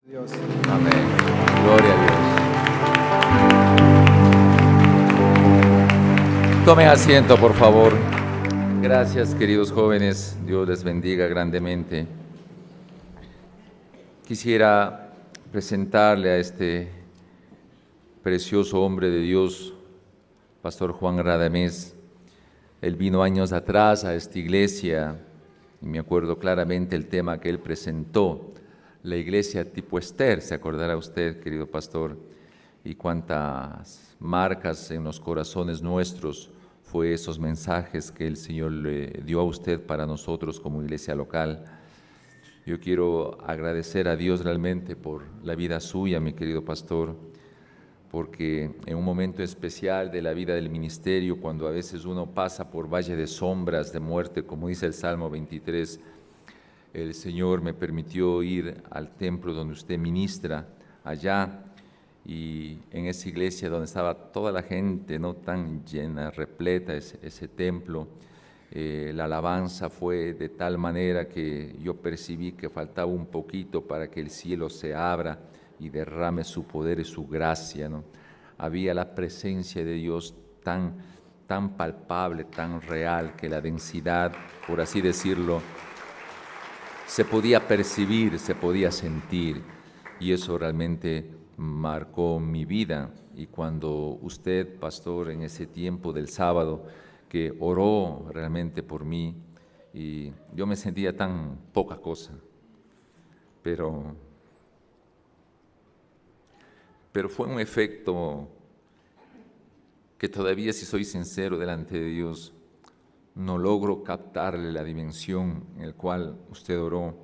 Dios. Amén. Gloria a Dios. Tomen asiento, por favor. Gracias, queridos jóvenes. Dios les bendiga grandemente. Quisiera presentarle a este precioso hombre de Dios, Pastor Juan Radamés. Él vino años atrás a esta iglesia y me acuerdo claramente el tema que él presentó, la iglesia tipo Esther. ¿Se acordará usted, querido pastor? Y cuántas marcas en los corazones nuestros fue esos mensajes que el Señor le dio a usted para nosotros como iglesia local. Yo quiero agradecer a Dios realmente por la vida suya, mi querido pastor, porque en un momento especial de la vida del ministerio, cuando a veces uno pasa por valle de sombras, de muerte, como dice el Salmo 23, el Señor me permitió ir al templo donde usted ministra, allá, y en esa iglesia donde estaba toda la gente, no tan llena, repleta ese templo. La alabanza fue de tal manera que yo percibí que faltaba un poquito para que el cielo se abra y derrame su poder y su gracia, ¿no? Había la presencia de Dios tan palpable, tan real, que la densidad, por así decirlo, se podía percibir, se podía sentir, y eso realmente marcó mi vida. Y cuando usted, pastor, en ese tiempo del sábado, que oró realmente por mí, y yo me sentía tan poca cosa, pero fue un efecto que todavía, si soy sincero delante de Dios, no logro captarle la dimensión en la cual usted oró,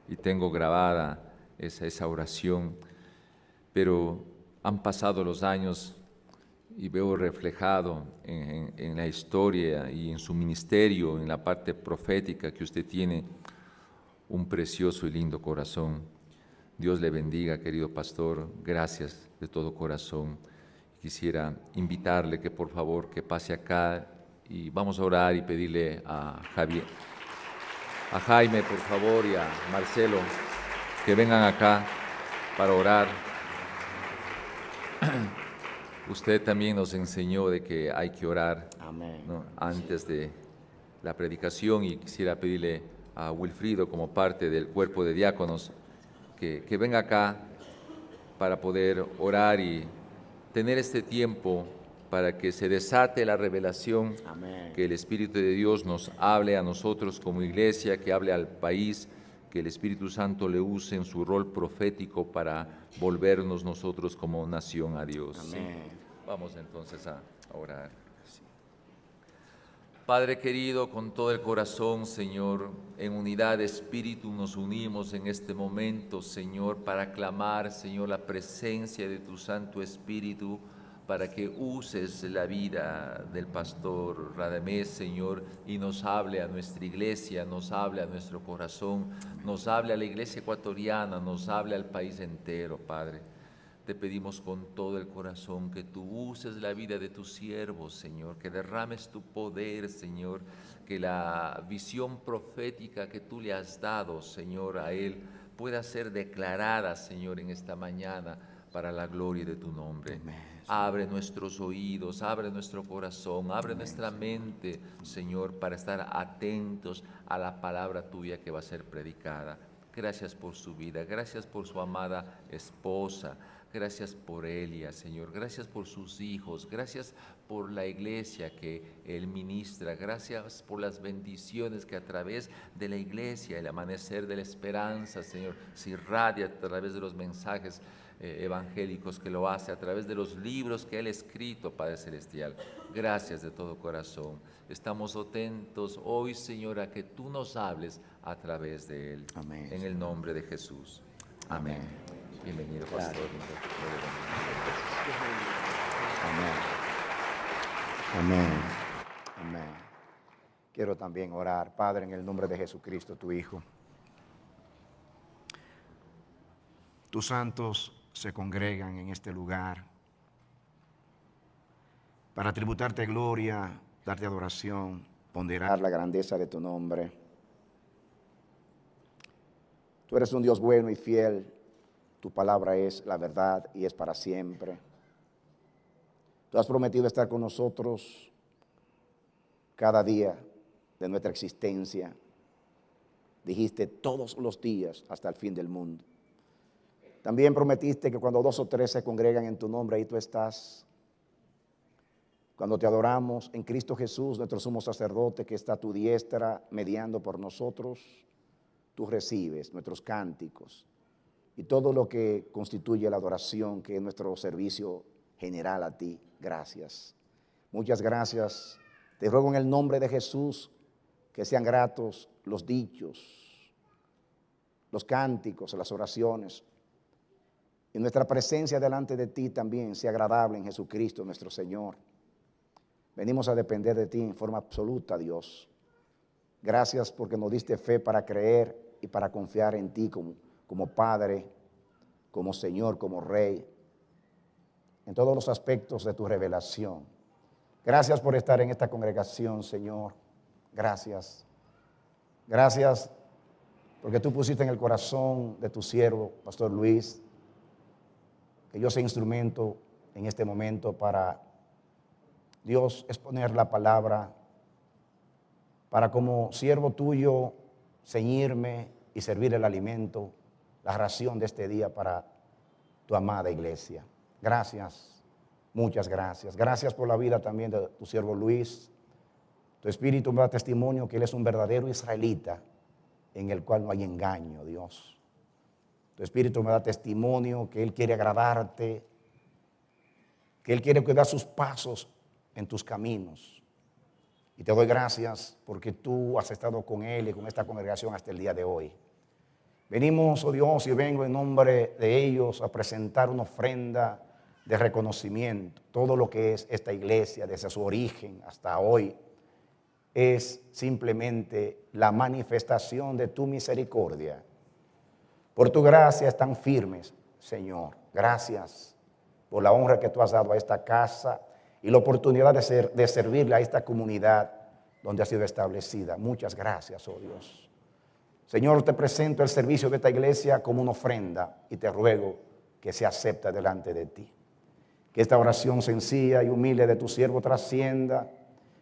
y tengo grabada esa oración, pero han pasado los años y veo reflejado en la historia y en su ministerio, en la parte profética, que usted tiene un precioso y lindo corazón. Dios le bendiga, querido pastor, gracias de todo corazón. Quisiera invitarle que por favor que pase acá y vamos a orar y pedirle a Jaime, por favor, y a Marcelo que vengan acá para orar. Usted también nos enseñó de que hay que orar, ¿no?, antes de la predicación, y quisiera pedirle a Wilfrido, como parte del cuerpo de diáconos, que venga acá para poder orar y tener este tiempo para que se desate la revelación. Amén. Que el Espíritu de Dios nos hable a nosotros como iglesia, que hable al país, que el Espíritu Santo le use en su rol profético para volvernos nosotros como nación a Dios. Amén. ¿Sí? Vamos entonces a orar. Padre querido, con todo el corazón, Señor, en unidad de espíritu nos unimos en este momento, Señor, para clamar, Señor, la presencia de tu Santo Espíritu, para que uses la vida del pastor Radamés, Señor, y nos hable a nuestra iglesia, nos hable a nuestro corazón, nos hable a la iglesia ecuatoriana, nos hable al país entero, Padre. Te pedimos con todo el corazón que tú uses la vida de tus siervos, Señor, que derrames tu poder, Señor, que la visión profética que tú le has dado, Señor, a él pueda ser declarada, Señor, en esta mañana para la gloria de tu nombre. Amén. Abre nuestros oídos, abre nuestro corazón, abre nuestra mente, Señor, para estar atentos a la palabra tuya que va a ser predicada. Gracias por su vida, gracias por su amada esposa. Gracias por Elia, Señor. Gracias por sus hijos. Gracias por la iglesia que él ministra. Gracias por las bendiciones que a través de la iglesia, el amanecer de la esperanza, Señor, se irradia a través de los mensajes evangélicos que lo hace, a través de los libros que él ha escrito, Padre Celestial. Gracias de todo corazón. Estamos atentos hoy, Señor, a que tú nos hables a través de él. Amén. En el nombre de Jesús. Amén. Bienvenido, pastor. Amén. Amén. Amén. Quiero también orar, Padre, en el nombre de Jesucristo, tu Hijo. Tus santos se congregan en este lugar para tributarte gloria, darte adoración, ponderar la grandeza de tu nombre. Tú eres un Dios bueno y fiel, Tu palabra es la verdad y es para siempre. Tú has prometido estar con nosotros cada día de nuestra existencia. Dijiste todos los días hasta el fin del mundo. También prometiste que cuando 2 o 3 se congregan en tu nombre, ahí tú estás. Cuando te adoramos en Cristo Jesús, nuestro sumo sacerdote, que está a tu diestra mediando por nosotros, tú recibes nuestros cánticos y todo lo que constituye la adoración, que es nuestro servicio general a ti. Gracias. Muchas gracias. Te ruego en el nombre de Jesús que sean gratos los dichos, los cánticos, las oraciones. Y nuestra presencia delante de ti también sea agradable en Jesucristo nuestro Señor. Venimos a depender de ti en forma absoluta, Dios. Gracias porque nos diste fe para creer y para confiar en ti como Padre, como Señor, como Rey, en todos los aspectos de tu revelación. Gracias por estar en esta congregación, Señor. Gracias. Gracias porque tú pusiste en el corazón de tu siervo, Pastor Luis, que yo sea instrumento en este momento para, Dios, exponer la palabra, para como siervo tuyo ceñirme y servir el alimento, la ración de este día para tu amada iglesia. Gracias, muchas gracias. Gracias por la vida también de tu siervo Luis. Tu espíritu me da testimonio que él es un verdadero israelita en el cual no hay engaño, Dios. Tu espíritu me da testimonio que él quiere agradarte, que él quiere cuidar sus pasos en tus caminos. Y te doy gracias porque tú has estado con él y con esta congregación hasta el día de hoy. Venimos, oh Dios, y vengo en nombre de ellos a presentar una ofrenda de reconocimiento. Todo lo que es esta iglesia desde su origen hasta hoy es simplemente la manifestación de tu misericordia. Por tu gracia están firmes, Señor. Gracias por la honra que tú has dado a esta casa y la oportunidad de servirle a esta comunidad donde ha sido establecida. Muchas gracias, oh Dios. Señor, te presento el servicio de esta iglesia como una ofrenda y te ruego que se acepte delante de ti. Que esta oración sencilla y humilde de tu siervo trascienda,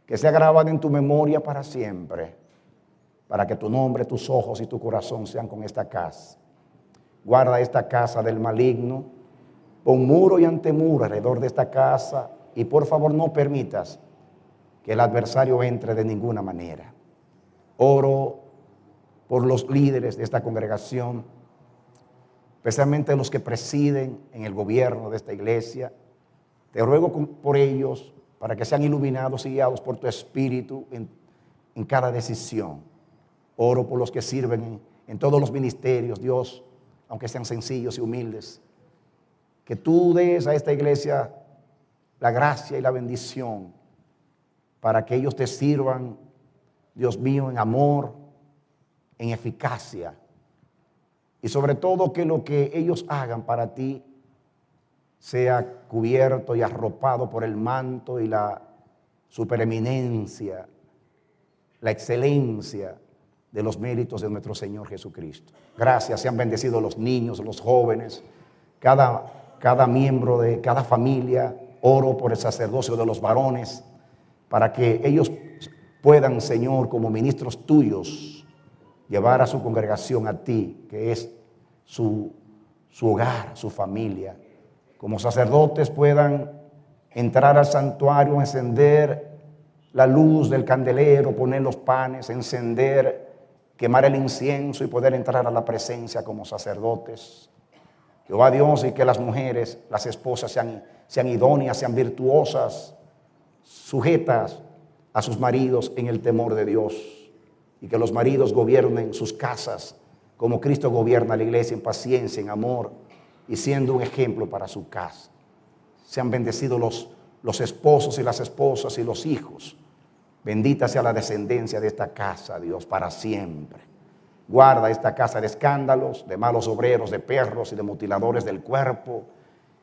que sea grabada en tu memoria para siempre, para que tu nombre, tus ojos y tu corazón sean con esta casa. Guarda esta casa del maligno, pon muro y antemuro alrededor de esta casa y por favor no permitas que el adversario entre de ninguna manera. Oro por los líderes de esta congregación, especialmente los que presiden en el gobierno de esta iglesia. Te ruego por ellos para que sean iluminados y guiados por tu espíritu en cada decisión. Oro por los que sirven en todos los ministerios, Dios, aunque sean sencillos y humildes. Que tú des a esta iglesia la gracia y la bendición para que ellos te sirvan, Dios mío, en amor, en eficacia. Y sobre todo que lo que ellos hagan para ti sea cubierto y arropado por el manto y la supereminencia, la excelencia de los méritos de nuestro Señor Jesucristo. Gracias, sean bendecidos los niños, los jóvenes, cada miembro de cada familia. Oro por el sacerdocio de los varones, para que ellos puedan, Señor, como ministros tuyos, llevar a su congregación a ti, que es su hogar, su familia. Como sacerdotes puedan entrar al santuario, encender la luz del candelero, poner los panes, encender, quemar el incienso y poder entrar a la presencia como sacerdotes. Jehová Dios, y que las mujeres, las esposas sean idóneas, sean virtuosas, sujetas a sus maridos en el temor de Dios. Y que los maridos gobiernen sus casas como Cristo gobierna la iglesia, en paciencia, en amor y siendo un ejemplo para su casa. Sean bendecidos los esposos y las esposas y los hijos. Bendita sea la descendencia de esta casa, Dios, para siempre. Guarda esta casa de escándalos, de malos obreros, de perros y de mutiladores del cuerpo.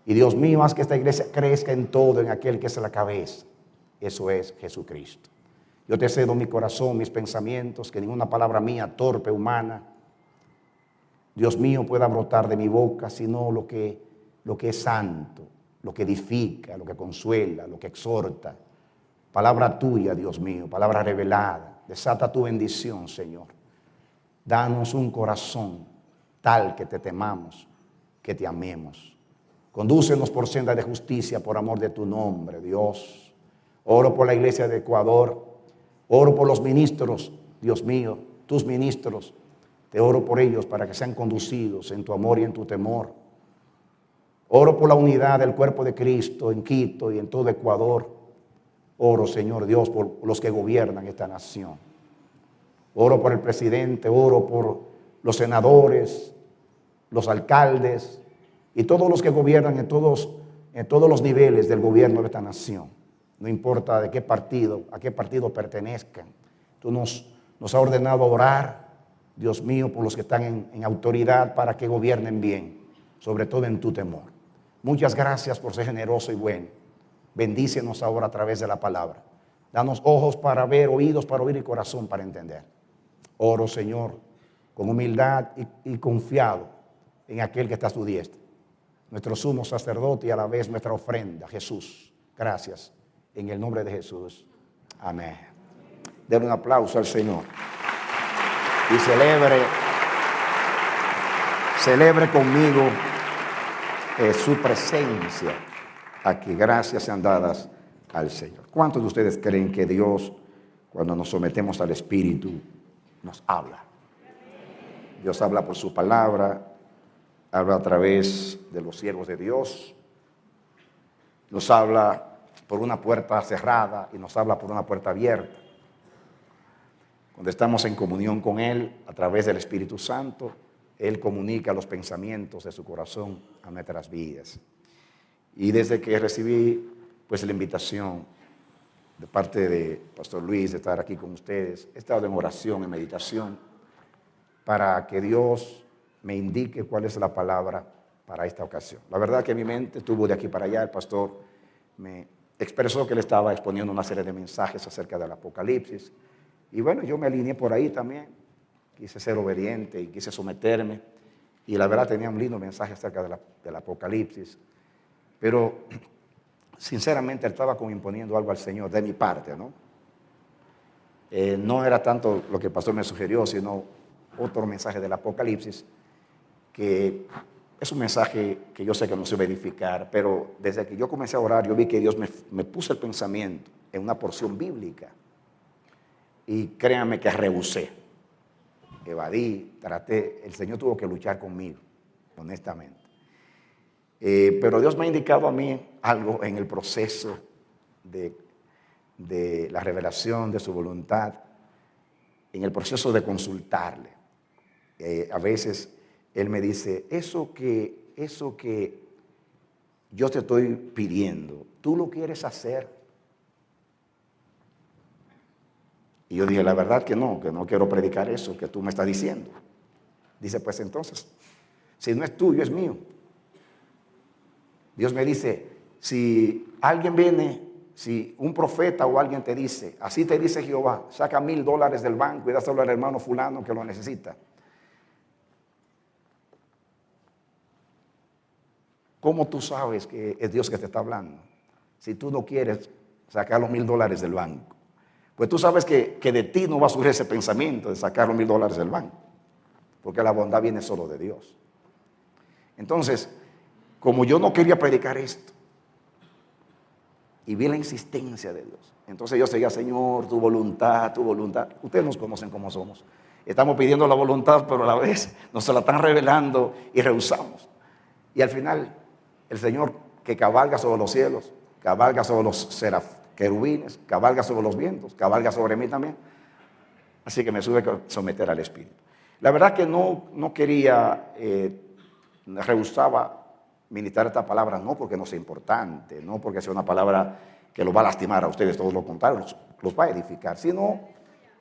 Y Dios mío, haz que esta iglesia crezca en todo, en aquel que es la cabeza. Eso es Jesucristo. Yo te cedo mi corazón, mis pensamientos, que ninguna palabra mía, torpe, humana, Dios mío, pueda brotar de mi boca, sino lo que es santo, lo que edifica, lo que consuela, lo que exhorta. Palabra tuya, Dios mío, palabra revelada. Desata tu bendición, Señor. Danos un corazón tal que te temamos, que te amemos. Condúcenos por senda de justicia por amor de tu nombre, Dios. Oro por la iglesia de Ecuador. Oro por los ministros, Dios mío, tus ministros. Te oro por ellos para que sean conducidos en tu amor y en tu temor. Oro por la unidad del cuerpo de Cristo en Quito y en todo Ecuador. Oro, Señor Dios, por los que gobiernan esta nación. Oro por el presidente, oro por los senadores, los alcaldes y todos los que gobiernan en todos los niveles del gobierno de esta nación. No importa de qué partido, a qué partido pertenezcan. Tú nos has ordenado orar, Dios mío, por los que están en autoridad para que gobiernen bien, sobre todo en tu temor. Muchas gracias por ser generoso y bueno. Bendícenos ahora a través de la palabra. Danos ojos para ver, oídos para oír y corazón para entender. Oro, Señor, con humildad y confiado en aquel que está a tu diestra. Nuestro sumo sacerdote y a la vez nuestra ofrenda, Jesús. Gracias. En el nombre de Jesús. Amén. Den un aplauso al Señor. Y celebre conmigo su presencia aquí. Gracias sean dadas al Señor. ¿Cuántos de ustedes creen que Dios, cuando nos sometemos al Espíritu, nos habla? Dios habla por su palabra, habla a través de los siervos de Dios, nos habla por una puerta cerrada y nos habla por una puerta abierta. Cuando estamos en comunión con Él a través del Espíritu Santo, Él comunica los pensamientos de su corazón a nuestras vidas. Y desde que recibí la invitación de parte de Pastor Luis de estar aquí con ustedes, he estado en oración, en meditación, para que Dios me indique cuál es la palabra para esta ocasión. La verdad que mi mente estuvo de aquí para allá. El pastor me expresó que él estaba exponiendo una serie de mensajes acerca del Apocalipsis. Y bueno, yo me alineé por ahí también. Quise ser obediente y quise someterme. Y la verdad tenía un lindo mensaje acerca del Apocalipsis. Pero sinceramente él estaba como imponiendo algo al Señor de mi parte, ¿no? No era tanto lo que el pastor me sugirió, sino otro mensaje del Apocalipsis, que es un mensaje que yo sé que no se va a edificar, pero desde que yo comencé a orar, yo vi que Dios me puso el pensamiento en una porción bíblica. Y créanme que rehusé, evadí, traté. El Señor tuvo que luchar conmigo, honestamente. Pero Dios me ha indicado a mí algo en el proceso de la revelación de su voluntad, en el proceso de consultarle. A veces Él me dice, eso que yo te estoy pidiendo, ¿tú lo quieres hacer? Y yo dije, la verdad que no quiero predicar eso que tú me estás diciendo. Dice, pues entonces, si no es tuyo, es mío. Dios me dice, si alguien viene, si un profeta o alguien te dice, así te dice Jehová, saca $1,000 del banco y dáselo al hermano fulano que lo necesita. ¿Cómo tú sabes que es Dios que te está hablando? Si tú no quieres sacar los $1,000 del banco. Pues tú sabes que de ti no va a surgir ese pensamiento de sacar los $1,000 del banco. Porque la bondad viene solo de Dios. Entonces, como yo no quería predicar esto, y vi la insistencia de Dios, entonces yo seguía, Señor, tu voluntad, tu voluntad. Ustedes nos conocen cómo somos. Estamos pidiendo la voluntad, pero a la vez nos la están revelando y rehusamos. Y al final, el Señor que cabalga sobre los cielos, cabalga sobre los querubines, cabalga sobre los vientos, cabalga sobre mí también. Así que me tuve que someter al Espíritu. La verdad que no quería, rehusaba ministrar esta palabra, no porque no sea importante, no porque sea una palabra que los va a lastimar a ustedes, todo lo contrario, los va a edificar, sino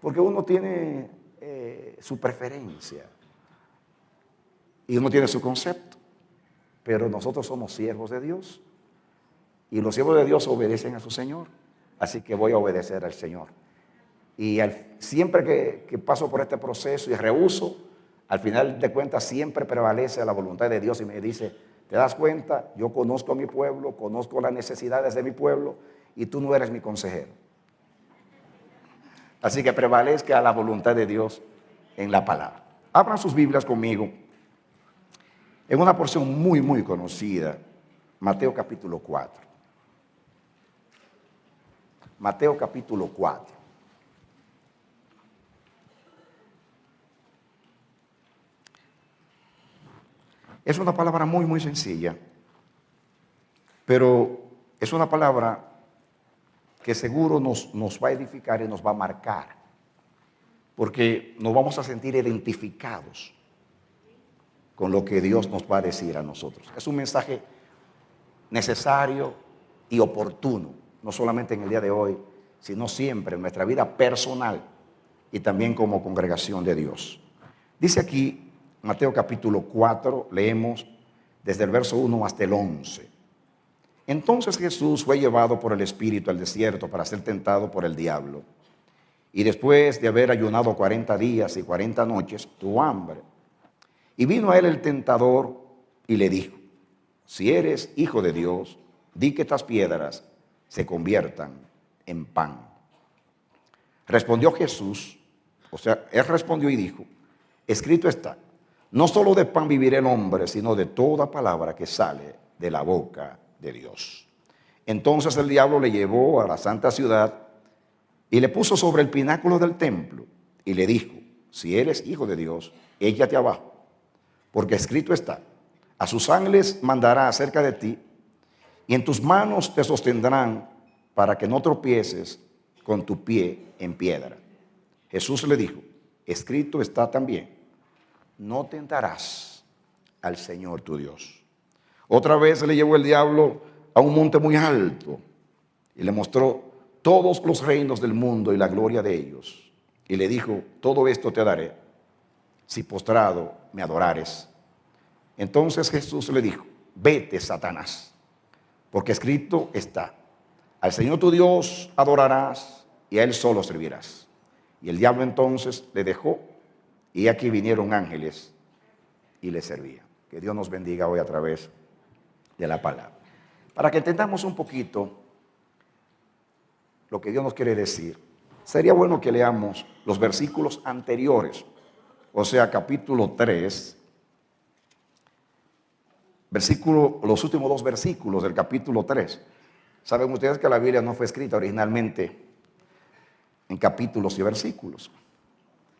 porque uno tiene su preferencia y uno tiene su concepto. Pero nosotros somos siervos de Dios y los siervos de Dios obedecen a su Señor. Así que voy a obedecer al Señor. Y siempre que paso por este proceso y rehuso, al final de cuentas siempre prevalece la voluntad de Dios y me dice, ¿te das cuenta? Yo conozco a mi pueblo, conozco las necesidades de mi pueblo y tú no eres mi consejero. Así que prevalezca la voluntad de Dios en la palabra. Abran sus Biblias conmigo en una porción muy conocida, Mateo capítulo 4. Mateo capítulo 4. Es una palabra muy sencilla, pero es una palabra que seguro nos va a edificar y nos va a marcar, porque nos vamos a sentir identificados con lo que Dios nos va a decir a nosotros. Es un mensaje necesario y oportuno, no solamente en el día de hoy, sino siempre en nuestra vida personal y también como congregación de Dios. Dice aquí, Mateo capítulo 4, leemos desde el verso 1 hasta el 11. Entonces Jesús fue llevado por el Espíritu al desierto para ser tentado por el diablo. Y después de haber ayunado 40 días y 40 noches, tuvo hambre. Y vino a él el tentador y le dijo, si eres hijo de Dios, di que estas piedras se conviertan en pan. Respondió Jesús, él respondió y dijo, escrito está, no solo de pan vivirá el hombre, sino de toda palabra que sale de la boca de Dios. Entonces el diablo le llevó a la santa ciudad y le puso sobre el pináculo del templo y le dijo, si eres hijo de Dios, échate abajo, porque escrito está, a sus ángeles mandará acerca de ti y en tus manos te sostendrán para que no tropieces con tu pie en piedra. Jesús le dijo, escrito está también, no tentarás al Señor tu Dios. Otra vez le llevó el diablo a un monte muy alto y le mostró todos los reinos del mundo y la gloria de ellos. Y le dijo, todo esto te daré si postrado me adorares. Entonces Jesús le dijo, vete, Satanás, porque escrito está, al Señor tu Dios adorarás y a Él solo servirás. Y el diablo entonces le dejó y aquí vinieron ángeles y le servían. Que Dios nos bendiga hoy a través de la palabra. Para que entendamos un poquito lo que Dios nos quiere decir, sería bueno que leamos los versículos anteriores, o sea, capítulo 3, los últimos 2 versículos del capítulo 3. Saben ustedes que la Biblia no fue escrita originalmente en capítulos y versículos.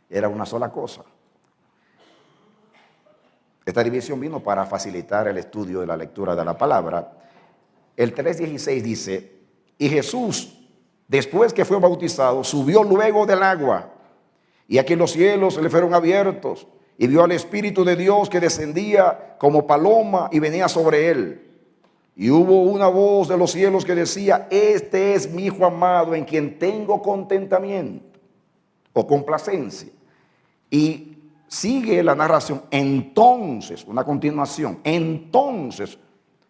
Era una sola cosa. Esta división vino para facilitar el estudio de la lectura de la palabra. El 3:16 dice, y Jesús, después que fue bautizado, subió luego del agua, y aquí los cielos le fueron abiertos, y vio al Espíritu de Dios que descendía como paloma y venía sobre él. Y hubo una voz de los cielos que decía, este es mi Hijo amado en quien tengo contentamiento o complacencia. Y sigue la narración, entonces, una continuación, entonces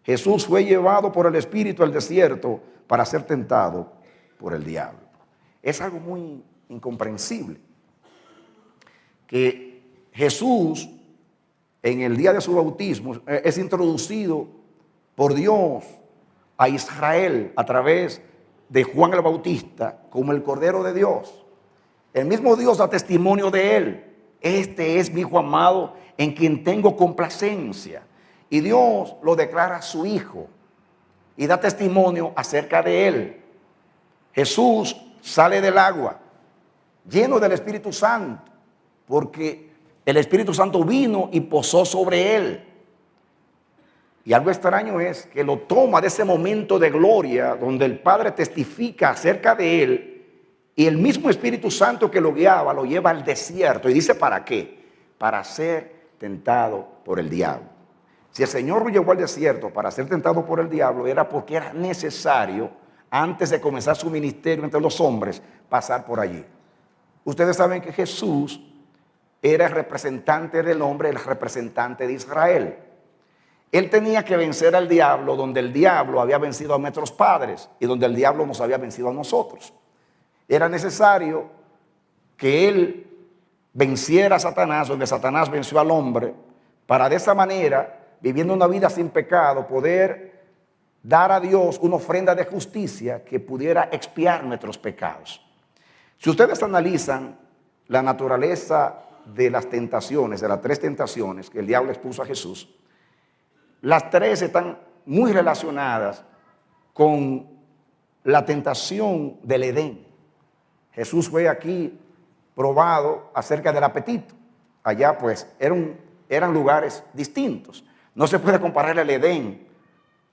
Jesús fue llevado por el Espíritu al desierto para ser tentado por el diablo. Es algo muy incomprensible que Jesús en el día de su bautismo es introducido por Dios a Israel a través de Juan el Bautista como el Cordero de Dios. El mismo Dios da testimonio de él. Este es mi Hijo amado en quien tengo complacencia. Y Dios lo declara su Hijo y da testimonio acerca de él. Jesús sale del agua lleno del Espíritu Santo, porque el Espíritu Santo vino y posó sobre él. Y algo extraño es que lo toma de ese momento de gloria donde el Padre testifica acerca de él, y el mismo Espíritu Santo que lo guiaba lo lleva al desierto. Y dice, ¿para qué? Para ser tentado por el diablo. Si el Señor lo llevó al desierto para ser tentado por el diablo, era porque era necesario, antes de comenzar su ministerio entre los hombres, pasar por allí. Ustedes saben que Jesús era el representante del hombre, el representante de Israel. Él tenía que vencer al diablo donde el diablo había vencido a nuestros padres y donde el diablo nos había vencido a nosotros. Era necesario que él venciera a Satanás, donde Satanás venció al hombre, para de esa manera, viviendo una vida sin pecado, poder dar a Dios una ofrenda de justicia que pudiera expiar nuestros pecados. Si ustedes analizan la naturaleza de las tentaciones, de las 3 tentaciones que el diablo expuso a Jesús, las 3 están muy relacionadas con la tentación del Edén. Jesús fue aquí probado acerca del apetito. Allá pues eran lugares distintos. No se puede comparar el Edén,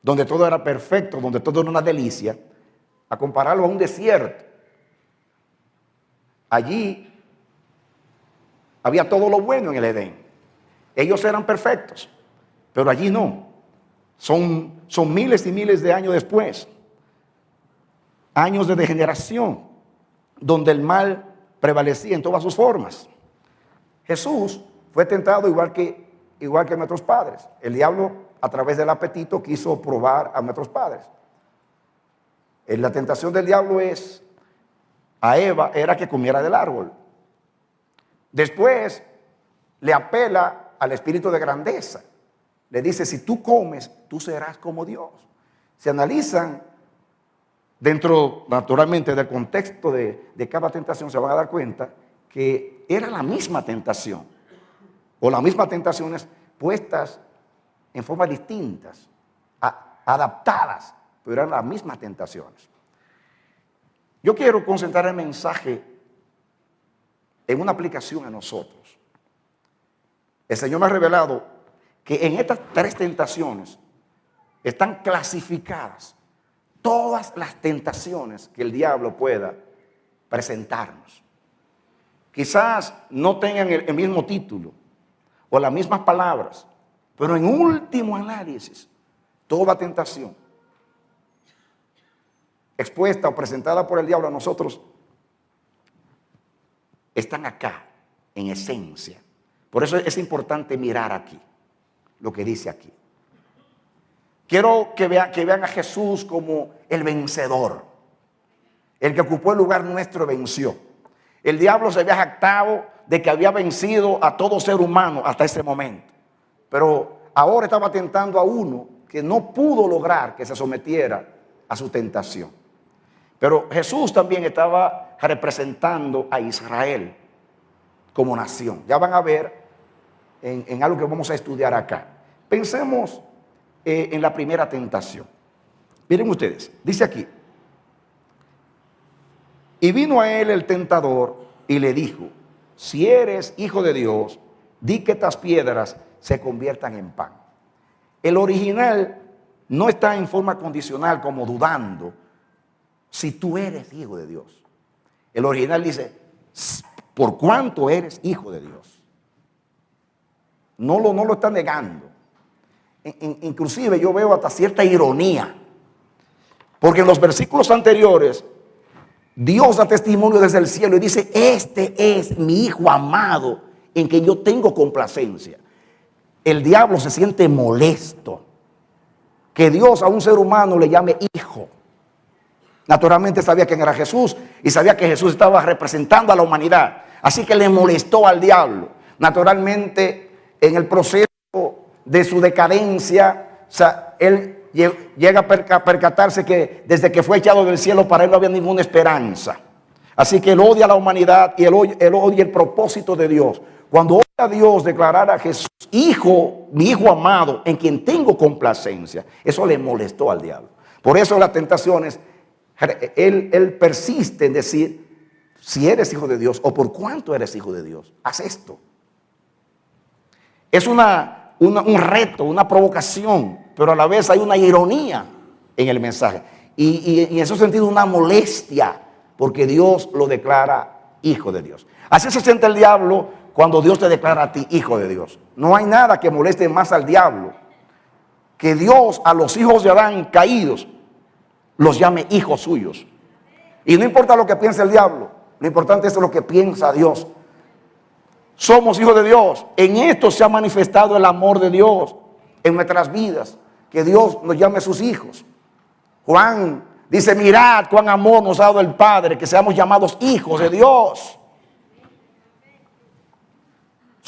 donde todo era perfecto, donde todo era una delicia, a compararlo a un desierto. Allí había todo lo bueno en el Edén. Ellos eran perfectos, pero allí no. Son miles y miles de años después. Años de degeneración, donde el mal prevalecía en todas sus formas. Jesús fue tentado igual que nuestros padres. El diablo, a través del apetito, quiso probar a nuestros padres. La tentación del diablo a Eva era que comiera del árbol. Después le apela al espíritu de grandeza. Le dice, si tú comes, tú serás como Dios. Se analizan dentro, naturalmente, del contexto de cada tentación, se van a dar cuenta que era la misma tentación, o las mismas tentaciones puestas en formas distintas, adaptadas, pero eran las mismas tentaciones. Yo quiero concentrar el mensaje en una aplicación a nosotros. El Señor me ha revelado que en estas 3 tentaciones están clasificadas todas las tentaciones que el diablo pueda presentarnos. Quizás no tengan el mismo título o las mismas palabras, pero en último análisis, toda tentación expuesta o presentada por el diablo a nosotros están acá, en esencia. Por eso es importante mirar aquí, lo que dice aquí. Quiero que vean a Jesús como el vencedor, el que ocupó el lugar nuestro y venció. El diablo se había jactado de que había vencido a todo ser humano hasta ese momento, pero ahora estaba tentando a uno que no pudo lograr que se sometiera a su tentación. Pero Jesús también estaba representando a Israel como nación. Ya van a ver en algo que vamos a estudiar acá. Pensemos en la primera tentación. Miren ustedes, dice aquí: y vino a él el tentador y le dijo, si eres hijo de Dios, di que estas piedras se conviertan en pan. El original no está en forma condicional, como dudando si tú eres hijo de Dios. El original dice, por cuanto eres hijo de Dios. No lo está negando. Inclusive yo veo hasta cierta ironía, porque en los versículos anteriores Dios da testimonio desde el cielo y dice, este es mi hijo amado en que yo tengo complacencia. El diablo se siente molesto que Dios a un ser humano le llame hijo. Naturalmente sabía quién era Jesús y sabía que Jesús estaba representando a la humanidad, así que le molestó al diablo. Naturalmente, en el proceso de su decadencia, o sea, él llega a percatarse que desde que fue echado del cielo, para él no había ninguna esperanza. Así que él odia a la humanidad y él odia el propósito de Dios. Cuando oye a Dios declarar a Jesús, hijo, mi hijo amado, en quien tengo complacencia, eso le molestó al diablo. Por eso las tentaciones, él persiste en decir, si eres hijo de Dios o por cuánto eres hijo de Dios, haz esto. Es un reto, una provocación, pero a la vez hay una ironía en el mensaje. Y en ese sentido una molestia, porque Dios lo declara hijo de Dios. Así se siente el diablo cuando Dios te declara a ti hijo de Dios. No hay nada que moleste más al diablo que Dios a los hijos de Adán caídos los llame hijos suyos. Y no importa lo que piense el diablo, lo importante es lo que piensa Dios. Somos hijos de Dios. En esto se ha manifestado el amor de Dios en nuestras vidas, que Dios nos llame sus hijos. Juan dice, mirad cuán amor nos ha dado el Padre, que seamos llamados hijos de Dios.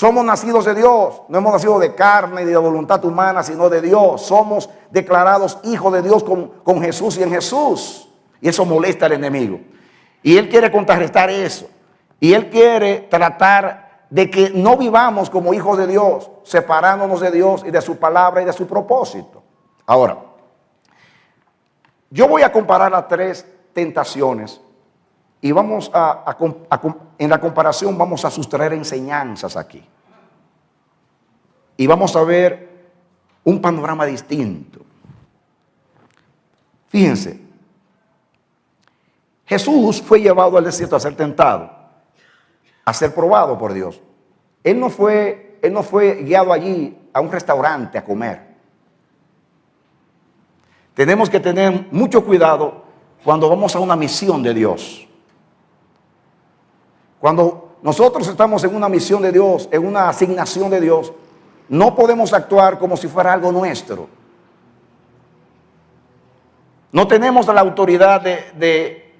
Somos nacidos de Dios, no hemos nacido de carne y de voluntad humana, sino de Dios. Somos declarados hijos de Dios con Jesús y en Jesús. Y eso molesta al enemigo. Y él quiere contrarrestar eso. Y él quiere tratar de que no vivamos como hijos de Dios, separándonos de Dios y de su palabra y de su propósito. Ahora, yo voy a comparar las tres tentaciones y vamos en la comparación vamos a sustraer enseñanzas aquí. Y vamos a ver un panorama distinto. Fíjense, Jesús fue llevado al desierto a ser tentado, a ser probado por Dios. Él no fue guiado allí a un restaurante a comer. Tenemos que tener mucho cuidado cuando vamos a una misión de Dios. Cuando nosotros estamos en una misión de Dios, en una asignación de Dios, no podemos actuar como si fuera algo nuestro. No tenemos la autoridad de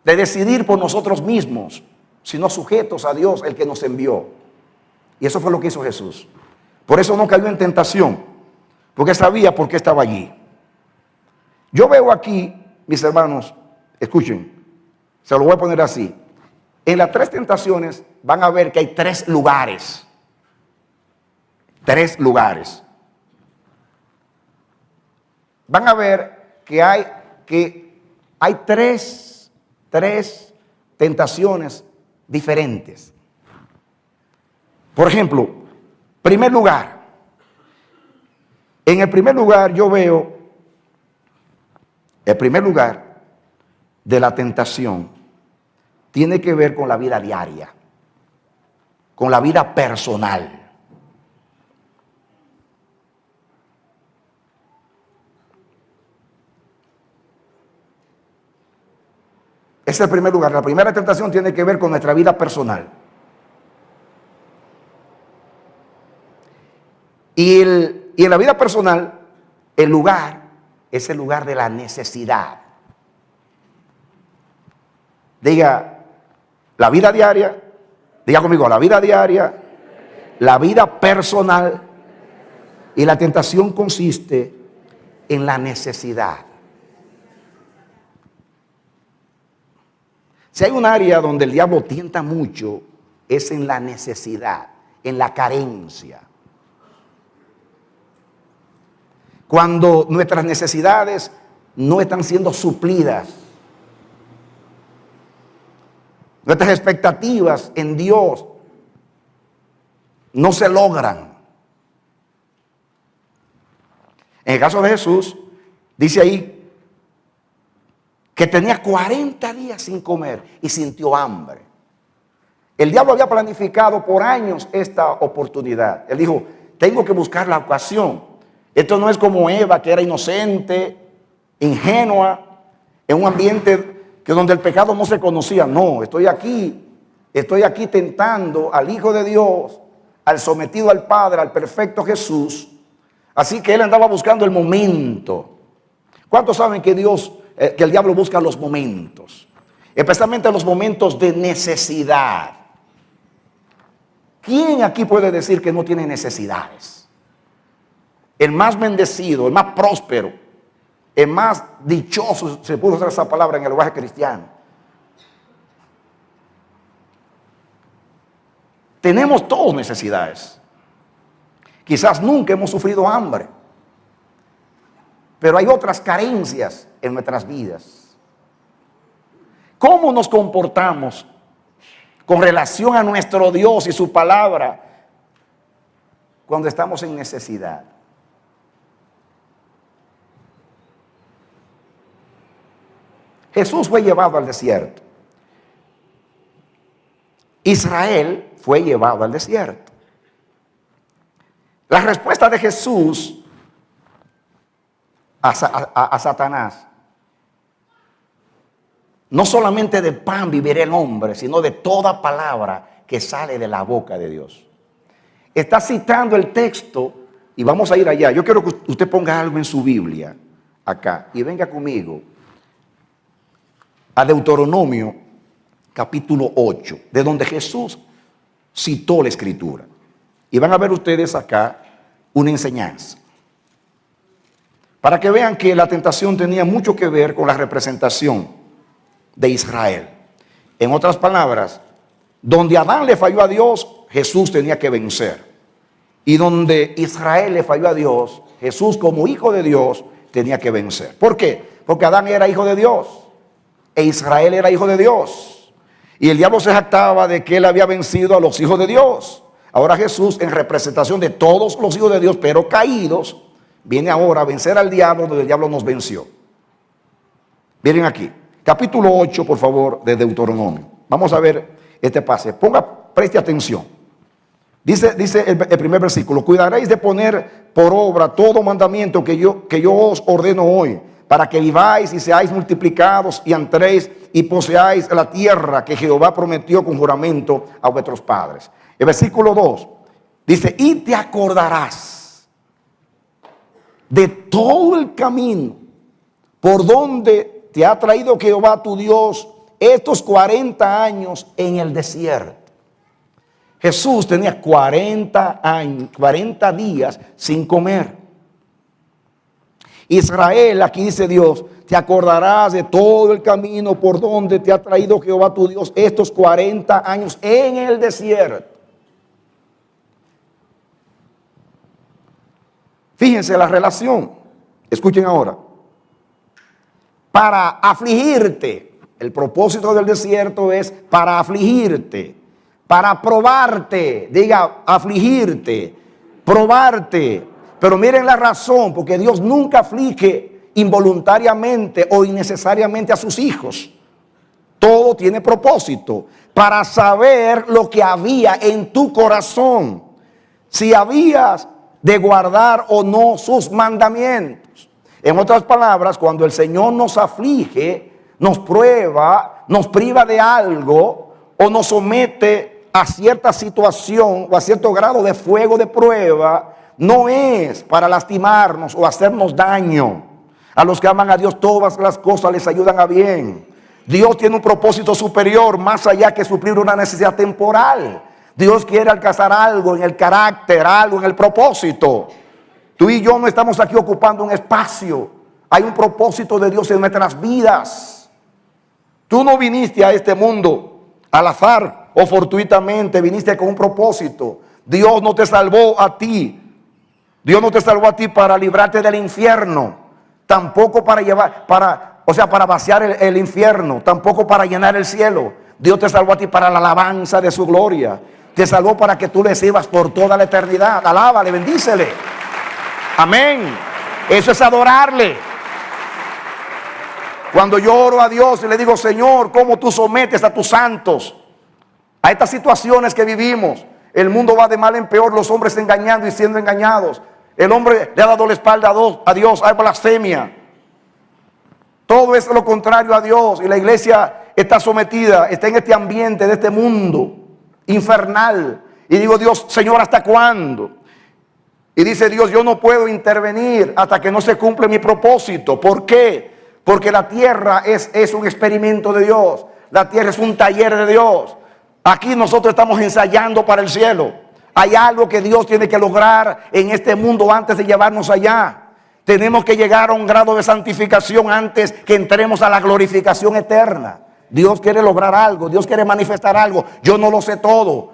decidir por nosotros mismos, sino sujetos a Dios, el que nos envió. Y eso fue lo que hizo Jesús. Por eso no cayó en tentación, porque sabía por qué estaba allí. Yo veo aquí, mis hermanos, escuchen, se lo voy a poner así. En las tres tentaciones van a ver que hay tres lugares. Tres lugares. Van a ver que hay tres tentaciones diferentes. Por ejemplo, primer lugar. En el primer lugar yo veo, el primer lugar de la tentación tiene que ver con la vida diaria, con la vida personal. Ese es el primer lugar. La primera tentación tiene que ver con nuestra vida personal. Y en la vida personal, el lugar es el lugar de la necesidad. Diga, la vida diaria, diga conmigo, la vida diaria, la vida personal, y la tentación consiste en la necesidad. Si hay un área donde el diablo tienta mucho, es en la necesidad, en la carencia. Cuando nuestras necesidades no están siendo suplidas, nuestras expectativas en Dios no se logran. En el caso de Jesús, dice ahí que tenía 40 días sin comer y sintió hambre. El diablo había planificado por años esta oportunidad. Él dijo, tengo que buscar la ocasión. Esto no es como Eva, que era inocente, ingenua, en un ambiente donde el pecado no se conocía. No, estoy aquí tentando al Hijo de Dios, al sometido al Padre, al perfecto Jesús. Así que él andaba buscando el momento. ¿Cuántos saben que el diablo busca los momentos? Especialmente los momentos de necesidad. ¿Quién aquí puede decir que no tiene necesidades? El más bendecido, el más próspero, el más dichoso, se puede usar esa palabra en el lenguaje cristiano. Tenemos todos necesidades. Quizás nunca hemos sufrido hambre, pero hay otras carencias en nuestras vidas. ¿Cómo nos comportamos con relación a nuestro Dios y su palabra cuando estamos en necesidad? Jesús fue llevado al desierto. Israel fue llevado al desierto. La respuesta de Jesús a Satanás: no solamente de pan vivirá el hombre, sino de toda palabra que sale de la boca de Dios. Está citando el texto y vamos a ir allá. Yo quiero que usted ponga algo en su Biblia acá y venga conmigo a Deuteronomio capítulo 8, de donde Jesús citó la Escritura. Y van a ver ustedes acá una enseñanza. Para que vean que la tentación tenía mucho que ver con la representación de Israel. En otras palabras, donde Adán le falló a Dios, Jesús tenía que vencer. Y donde Israel le falló a Dios, Jesús como hijo de Dios tenía que vencer. ¿Por qué? Porque Adán era hijo de Dios e Israel era hijo de Dios. Y el diablo se jactaba de que él había vencido a los hijos de Dios. Ahora Jesús, en representación de todos los hijos de Dios, pero caídos, viene ahora a vencer al diablo donde el diablo nos venció. Miren aquí, capítulo 8, por favor, de Deuteronomio. Vamos a ver este pase. Preste atención. Dice el primer versículo: cuidaréis de poner por obra todo mandamiento que yo os ordeno hoy, para que viváis y seáis multiplicados y entréis y poseáis la tierra que Jehová prometió con juramento a vuestros padres. El versículo 2 dice: y te acordarás de todo el camino por donde te ha traído Jehová tu Dios estos 40 años en el desierto. Jesús tenía 40 años, 40 días sin comer. Israel, aquí dice Dios, te acordarás de todo el camino por donde te ha traído Jehová tu Dios estos 40 años en el desierto. Fíjense la relación. Escuchen ahora. Para afligirte. El propósito del desierto es para afligirte. Para probarte. Diga, afligirte. Probarte. Pero miren la razón. Porque Dios nunca aflige involuntariamente o innecesariamente a sus hijos. Todo tiene propósito. Para saber lo que había en tu corazón. Si habías de guardar o no sus mandamientos. En otras palabras, cuando el Señor nos aflige, nos prueba, nos priva de algo o nos somete a cierta situación o a cierto grado de fuego de prueba, no es para lastimarnos o hacernos daño. A los que aman a Dios todas las cosas les ayudan a bien. Dios tiene un propósito superior más allá que suplir una necesidad temporal. Dios quiere alcanzar algo en el carácter, algo en el propósito. Tú y yo no estamos aquí ocupando un espacio. Hay un propósito de Dios en nuestras vidas. Tú no viniste a este mundo al azar o fortuitamente, viniste con un propósito. Dios no te salvó a ti. Dios no te salvó a ti para librarte del infierno. Tampoco para vaciar el infierno. Tampoco para llenar el cielo. Dios te salvó a ti para la alabanza de su gloria. Te salvó para que tú le sirvas por toda la eternidad. Alábale, bendícele. Amén. Eso es adorarle. Cuando yo oro a Dios y le digo: Señor, ¿cómo tú sometes a tus santos a estas situaciones que vivimos? El mundo va de mal en peor, los hombres engañando y siendo engañados. El hombre le ha dado la espalda a Dios, hay blasfemia. Todo es lo contrario a Dios. Y la iglesia está sometida, está en este ambiente de este mundo infernal. Y digo: Dios, Señor, ¿hasta cuándo? Y dice Dios: yo no puedo intervenir hasta que no se cumple mi propósito. ¿Por qué? Porque la tierra es un experimento de Dios. La tierra es un taller de Dios. Aquí nosotros estamos ensayando para el cielo. Hay algo que Dios tiene que lograr en este mundo antes de llevarnos allá. Tenemos que llegar a un grado de santificación antes que entremos a la glorificación eterna. Dios quiere lograr algo, Dios quiere manifestar algo. Yo no lo sé todo.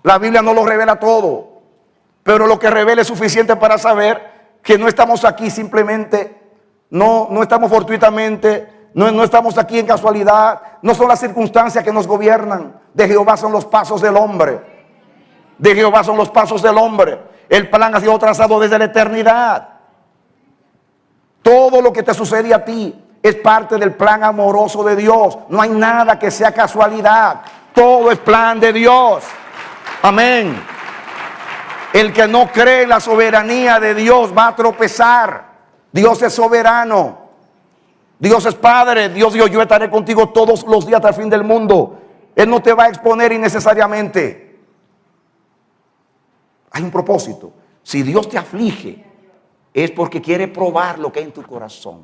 La Biblia no lo revela todo. Pero lo que revela es suficiente para saber que no estamos aquí simplemente, no estamos fortuitamente, no estamos aquí en casualidad. No son las circunstancias que nos gobiernan. De Jehová son los pasos del hombre. De Jehová son los pasos del hombre. El plan ha sido trazado desde la eternidad. Todo lo que te sucede a ti es parte del plan amoroso de Dios. No hay nada que sea casualidad. Todo es plan de Dios. Amén. El que no cree en la soberanía de Dios va a tropezar. Dios es soberano. Dios es Padre. Dios dijo: yo estaré contigo todos los días hasta el fin del mundo. Él no te va a exponer innecesariamente. Hay un propósito. Si Dios te aflige, es porque quiere probar lo que hay en tu corazón.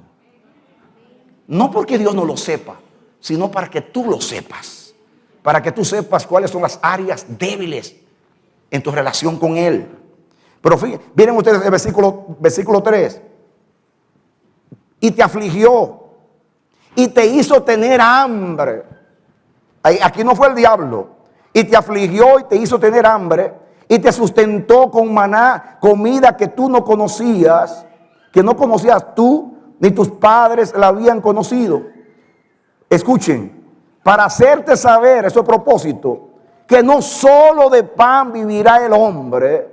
No porque Dios no lo sepa, sino para que tú lo sepas. para que tú sepas cuáles son las áreas débiles en tu relación con Él. Pero fíjense, miren ustedes el versículo 3. Y te afligió y te hizo tener hambre. Aquí no fue el diablo. Y te afligió y te hizo tener hambre y te sustentó con maná, comida que tú no conocías, que no conocías tú ni tus padres la habían conocido. Escuchen, para hacerte saber, eso es propósito, que no solo de pan vivirá el hombre,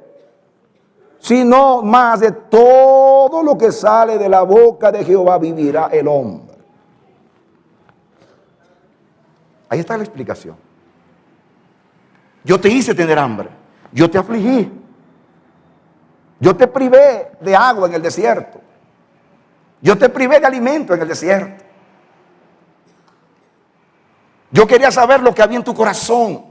sino más de todo lo que sale de la boca de Jehová vivirá el hombre. Ahí está la explicación. Yo te hice tener hambre, yo te afligí, yo te privé de agua en el desierto, yo te privé de alimento en el desierto. Yo quería saber lo que había en tu corazón.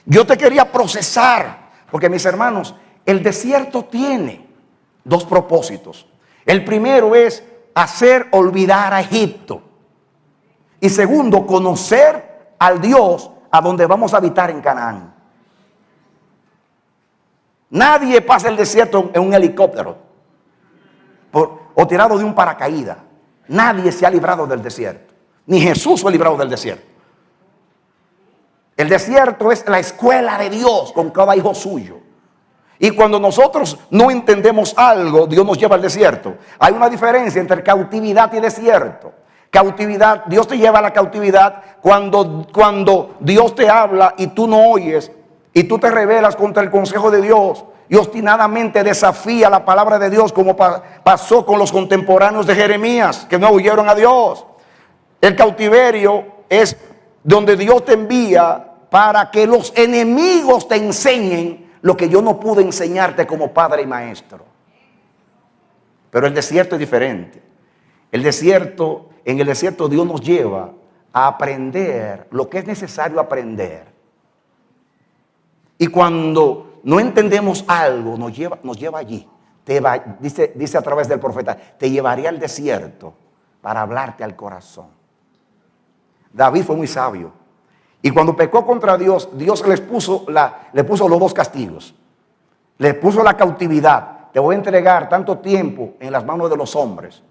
Yo te quería procesar, porque mis hermanos, el desierto tiene dos propósitos. El primero es hacer olvidar a Egipto. Y segundo, conocer al Dios a donde vamos a habitar en Canaán. Nadie pasa el desierto en un helicóptero o tirado de un paracaídas. Nadie se ha librado del desierto. Ni Jesús fue librado del desierto. El desierto es la escuela de Dios con cada hijo suyo. Y cuando nosotros no entendemos algo, Dios nos lleva al desierto. Hay una diferencia entre cautividad y desierto. Cautividad, Dios te lleva a la cautividad cuando Dios te habla y tú no oyes, y tú te rebelas contra el consejo de Dios y obstinadamente desafía la palabra de Dios, como pasó con los contemporáneos de Jeremías, que no oyeron a Dios. El cautiverio es donde Dios te envía para que los enemigos te enseñen lo que yo no pude enseñarte como padre y maestro. Pero el desierto es diferente. En el desierto Dios nos lleva a aprender lo que es necesario aprender. Y cuando no entendemos algo, nos lleva allí. Dice a través del profeta, te llevaré al desierto para hablarte al corazón. David fue muy sabio. Y cuando pecó contra Dios, Dios le puso los dos castigos. Le puso la cautividad. Te voy a entregar tanto tiempo en las manos de los hombres,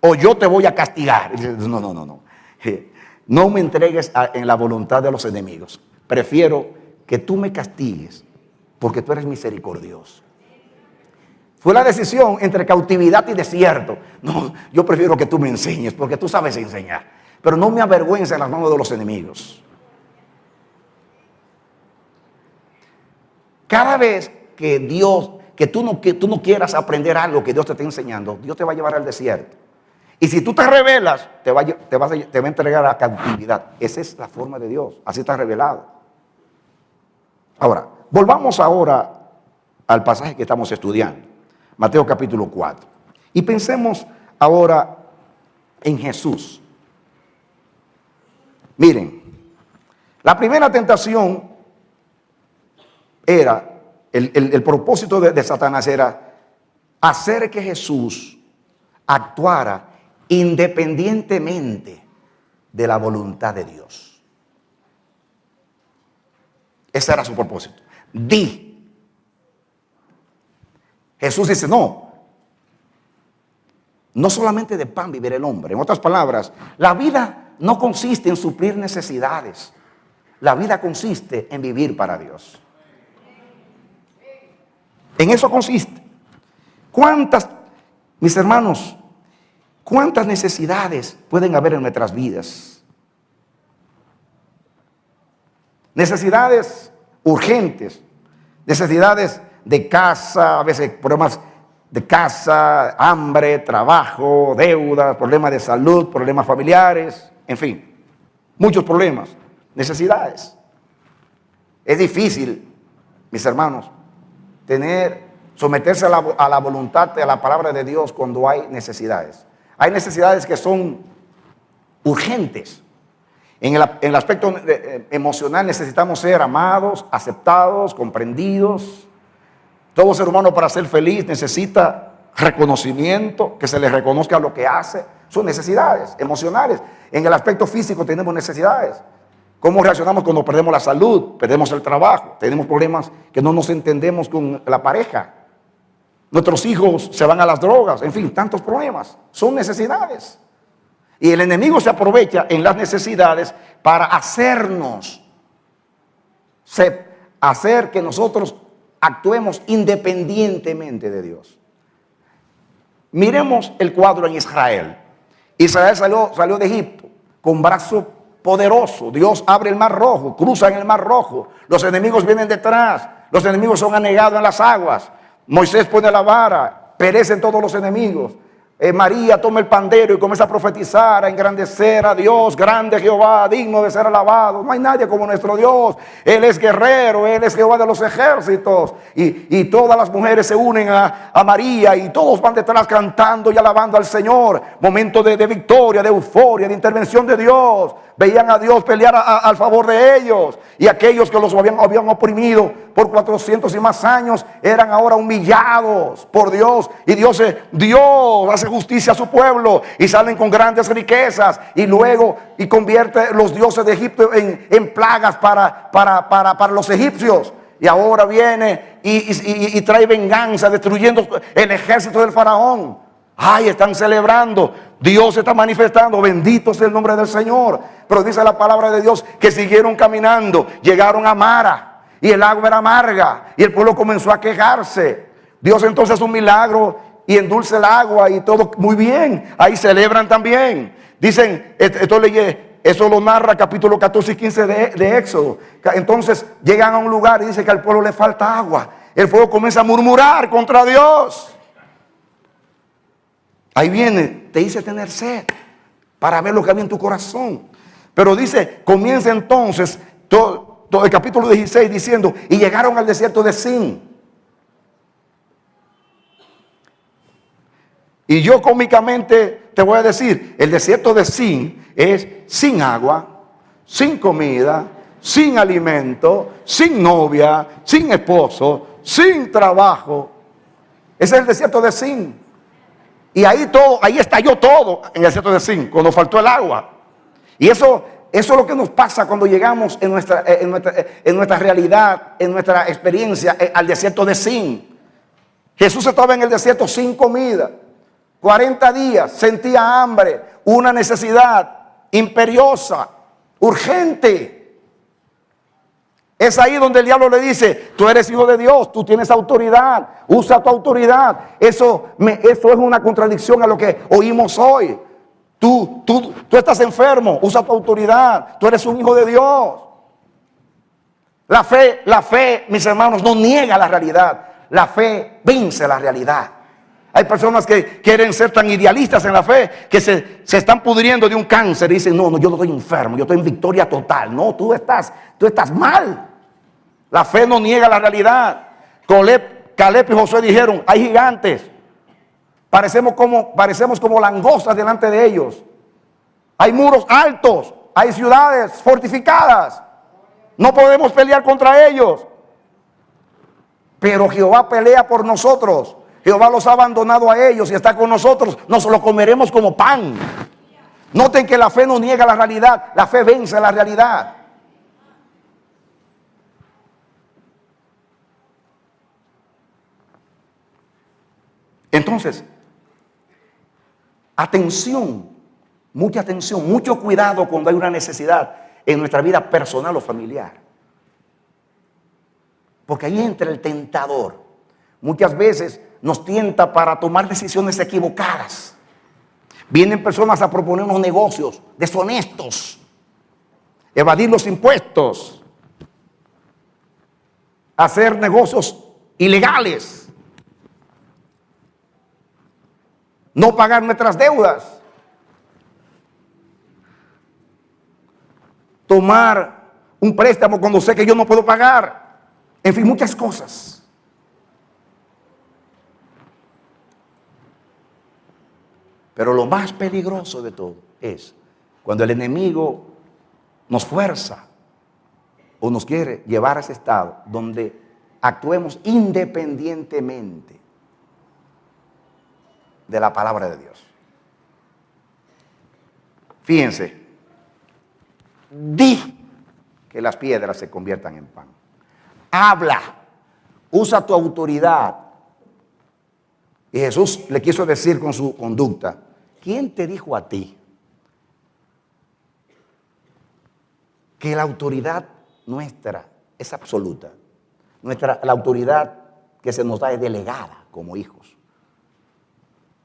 o yo te voy a castigar. Y dice, no. No me entregues en la voluntad de los enemigos. Prefiero que tú me castigues porque tú eres misericordioso. Fue la decisión entre cautividad y desierto. No, yo prefiero que tú me enseñes porque tú sabes enseñar. Pero no me avergüenza en las manos de los enemigos. Cada vez que tú no quieras aprender algo que Dios te está enseñando, Dios te va a llevar al desierto. Y si tú te rebelas, te va a entregar a la cautividad. Esa es la forma de Dios. Así está revelado. Ahora, volvamos ahora al pasaje que estamos estudiando. Mateo capítulo 4. Y pensemos ahora en Jesús. Miren, la primera tentación era, el propósito de Satanás era hacer que Jesús actuara independientemente de la voluntad de Dios. Ese era su propósito. Jesús dice, no solamente de pan vivirá el hombre. En otras palabras, la vida no consiste en suplir necesidades. La vida consiste en vivir para Dios. En eso consiste. Mis hermanos, cuántas necesidades pueden haber en nuestras vidas? Necesidades urgentes, necesidades de casa, a veces problemas de casa, hambre, trabajo, deudas, problemas de salud, problemas familiares, en fin, muchos problemas, necesidades. Es difícil, mis hermanos, someterse a la voluntad, a la palabra de Dios cuando hay necesidades. Hay necesidades que son urgentes. En el aspecto emocional necesitamos ser amados, aceptados, comprendidos. Todo ser humano para ser feliz necesita reconocimiento, que se le reconozca lo que hace. Son necesidades emocionales. En el aspecto físico tenemos necesidades. ¿Cómo reaccionamos cuando perdemos la salud, perdemos el trabajo, tenemos problemas que no nos entendemos con la pareja? Nuestros hijos se van a las drogas, en fin, tantos problemas. Son necesidades. Y el enemigo se aprovecha en las necesidades para hacer que nosotros actuemos independientemente de Dios. Miremos el cuadro en Israel. Israel salió de Egipto con brazo poderoso. Dios abre el mar rojo, cruzan el mar rojo. Los enemigos vienen detrás. Los enemigos son anegados en las aguas. Moisés pone la vara, perecen todos los enemigos. María toma el pandero y comienza a profetizar, a engrandecer a Dios. Grande Jehová, digno de ser alabado. No hay nadie como nuestro Dios. Él es guerrero, Él es Jehová de los ejércitos. Y todas las mujeres se unen a María y todos van detrás cantando y alabando al Señor. Momento de victoria, de euforia, de intervención de Dios. Veían a Dios pelear al favor de ellos. Y aquellos que los habían oprimido por 400 y más años eran ahora humillados por Dios. Y Dios hace justicia a su pueblo y salen con grandes riquezas. Y luego convierte los dioses de Egipto en plagas para los egipcios. Y ahora viene y trae venganza, destruyendo el ejército del faraón. Ay, están celebrando. Dios se está manifestando. Bendito sea el nombre del Señor. Pero dice la palabra de Dios que siguieron caminando. Llegaron a Mara y el agua era amarga. Y el pueblo comenzó a quejarse. Dios entonces hace un milagro y endulce el agua y todo muy bien. Ahí celebran también. Dicen, eso lo narra capítulo 14 y 15 de Éxodo. Entonces llegan a un lugar y dice que al pueblo le falta agua. El pueblo comienza a murmurar contra Dios. Ahí viene, te hice tener sed para ver lo que había en tu corazón. Pero dice, comienza entonces todo el capítulo 16 diciendo, y llegaron al desierto de Sin. Y yo cómicamente te voy a decir, el desierto de Sin es sin agua, sin comida, sin alimento, sin novia, sin esposo, sin trabajo. Ese es el desierto de Sin. Y ahí estalló todo en el desierto de Sin, cuando faltó el agua. Y eso es lo que nos pasa cuando llegamos en nuestra realidad, en nuestra experiencia, al desierto de Sin. Jesús estaba en el desierto sin comida, 40 días, sentía hambre, una necesidad imperiosa, urgente. Es ahí donde el diablo le dice, tú eres hijo de Dios, tú tienes autoridad, usa tu autoridad. Eso es una contradicción a lo que oímos hoy. Tú estás enfermo, usa tu autoridad, tú eres un hijo de Dios. La fe, mis hermanos, no niega la realidad. La fe vence la realidad. Hay personas que quieren ser tan idealistas en la fe que se están pudriendo de un cáncer y dicen, no, yo no estoy enfermo, yo estoy en victoria total. No, tú estás mal. La fe no niega la realidad. Caleb y Josué dijeron, hay gigantes. Parecemos como langostas delante de ellos. Hay muros altos, hay ciudades fortificadas. No podemos pelear contra ellos. Pero Jehová pelea por nosotros. Jehová los ha abandonado a ellos y está con nosotros. Nos lo comeremos como pan. Noten que la fe no niega la realidad. La fe vence la realidad. Entonces, atención, mucho cuidado cuando hay una necesidad en nuestra vida personal o familiar. Porque ahí entra el tentador. Muchas veces nos tienta para tomar decisiones equivocadas. Vienen personas a proponernos negocios deshonestos, evadir los impuestos, hacer negocios ilegales, no pagar nuestras deudas, tomar un préstamo cuando sé que yo no puedo pagar, en fin, muchas cosas. Pero lo más peligroso de todo es cuando el enemigo nos fuerza o nos quiere llevar a ese estado donde actuemos independientemente de la palabra de Dios. Fíjense, di que las piedras se conviertan en pan. Habla, usa tu autoridad. Y Jesús le quiso decir con su conducta, ¿quién te dijo a ti que la autoridad nuestra es absoluta? La autoridad que se nos da es delegada como hijos.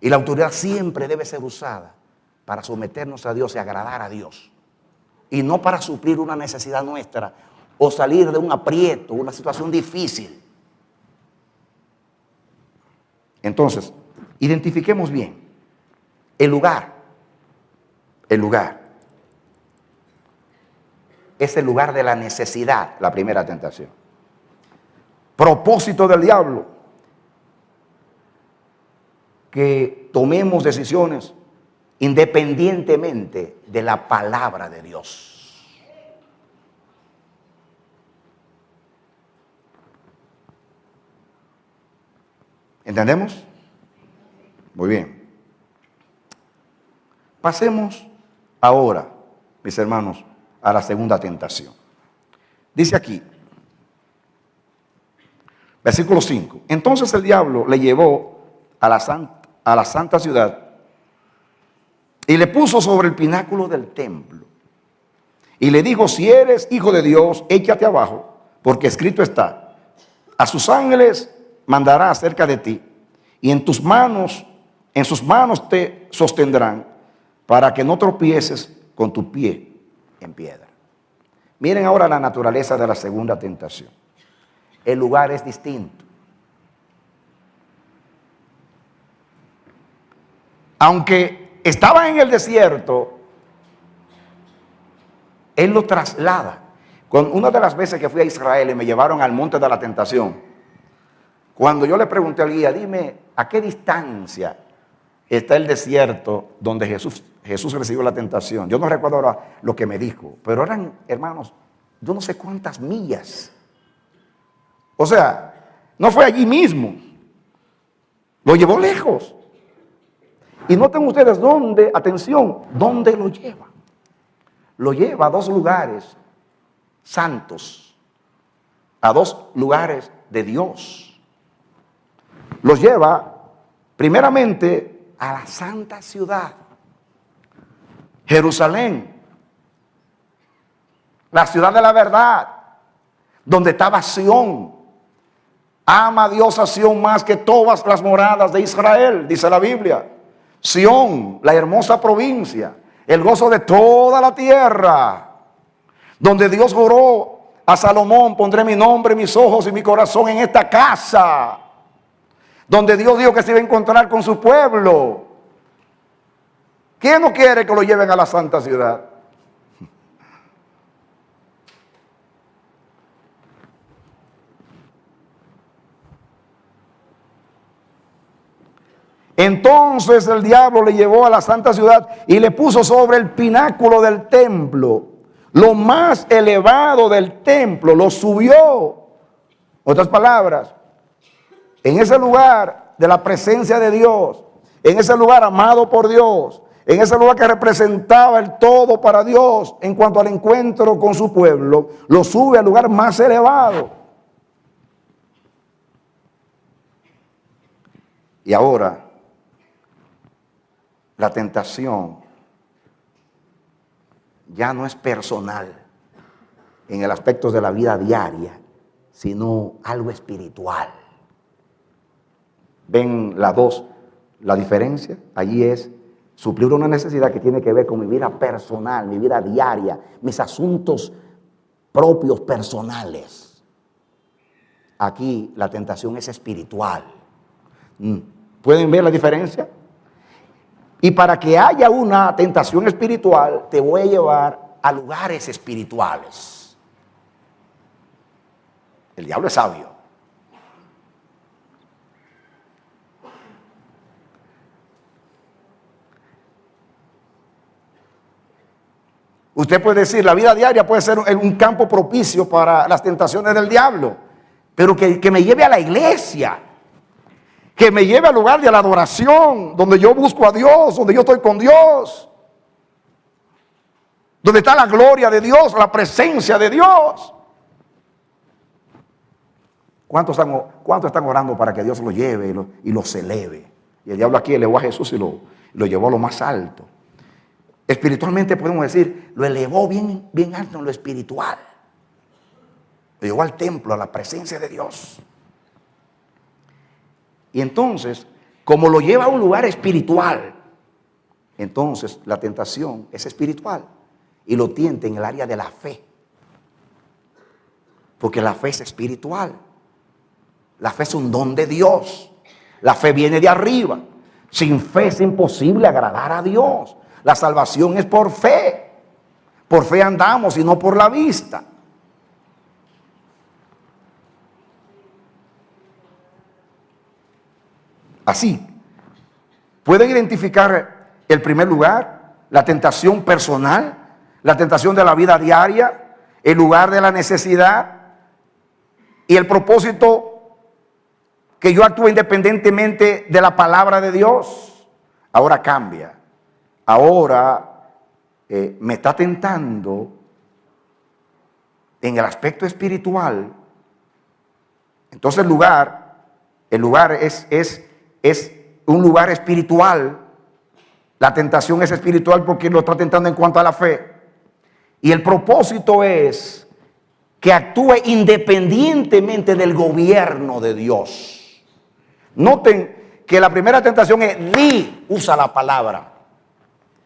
Y la autoridad siempre debe ser usada para someternos a Dios y agradar a Dios. Y no para suplir una necesidad nuestra o salir de un aprieto, una situación difícil. Entonces, identifiquemos bien el lugar. El lugar es el lugar de la necesidad, la primera tentación. Propósito del diablo, que tomemos decisiones independientemente de la palabra de Dios. ¿Entendemos? Muy bien. Pasemos ahora, mis hermanos, a la segunda tentación. Dice aquí, versículo 5. Entonces el diablo le llevó a la santa ciudad y le puso sobre el pináculo del templo. Y le dijo, si eres hijo de Dios, échate abajo, porque escrito está, a sus ángeles mandará acerca de ti, y en sus manos te sostendrán, para que no tropieces con tu pie en piedra. Miren ahora la naturaleza de la segunda tentación. El lugar es distinto. Aunque estaba en el desierto, él lo traslada. Una de las veces que fui a Israel y me llevaron al monte de la tentación, cuando yo le pregunté al guía, dime, ¿a qué distancia está el desierto donde Jesús recibió la tentación? Yo no recuerdo ahora lo que me dijo, pero eran, hermanos, yo no sé cuántas millas. O sea, no fue allí mismo, lo llevó lejos. Y noten ustedes dónde, atención, dónde lo lleva. Lo lleva a dos lugares santos, a dos lugares de Dios. Los lleva primeramente a la santa ciudad, Jerusalén, la ciudad de la verdad, donde estaba Sión. Ama a Dios a Sión más que todas las moradas de Israel, dice la Biblia. Sión, la hermosa provincia, el gozo de toda la tierra, donde Dios juró a Salomón, pondré mi nombre, mis ojos y mi corazón en esta casa, donde Dios dijo que se iba a encontrar con su pueblo. ¿Quién no quiere que lo lleven a la santa ciudad? Entonces el diablo le llevó a la santa ciudad y le puso sobre el pináculo del templo, lo más elevado del templo, lo subió. Otras palabras, en ese lugar de la presencia de Dios, en ese lugar amado por Dios, en ese lugar que representaba el todo para Dios en cuanto al encuentro con su pueblo, lo sube al lugar más elevado. Y ahora, la tentación ya no es personal en el aspecto de la vida diaria, sino algo espiritual. ¿Ven la diferencia? Allí es suplir una necesidad que tiene que ver con mi vida personal, mi vida diaria, mis asuntos propios personales. Aquí la tentación es espiritual. ¿Pueden ver la diferencia? Y para que haya una tentación espiritual, te voy a llevar a lugares espirituales. El diablo es sabio. Usted puede decir, la vida diaria puede ser un campo propicio para las tentaciones del diablo, pero que me lleve a la iglesia, que me lleve al lugar de la adoración, donde yo busco a Dios, donde yo estoy con Dios. donde está la gloria de Dios, la presencia de Dios. ¿Cuántos están orando para que Dios lo lleve y los eleve? Y el diablo aquí elevó a Jesús y lo llevó a lo más alto. Espiritualmente podemos decir, lo elevó bien, bien alto en lo espiritual. Lo llevó al templo, a la presencia de Dios. Y entonces, como lo lleva a un lugar espiritual, entonces la tentación es espiritual y lo tienta en el área de la fe. Porque la fe es espiritual. La fe es un don de Dios. La fe viene de arriba. Sin fe es imposible agradar a Dios. La salvación es por fe. Por fe andamos y no por la vista. Así, pueden identificar el primer lugar, la tentación personal, la tentación de la vida diaria, el lugar de la necesidad y el propósito que yo actúe independientemente de la palabra de Dios. Ahora cambia. Ahora me está tentando en el aspecto espiritual. Entonces el lugar es un lugar espiritual. La tentación es espiritual porque lo está tentando en cuanto a la fe. Y el propósito es que actúe independientemente del gobierno de Dios. Noten que la primera tentación es usa la palabra.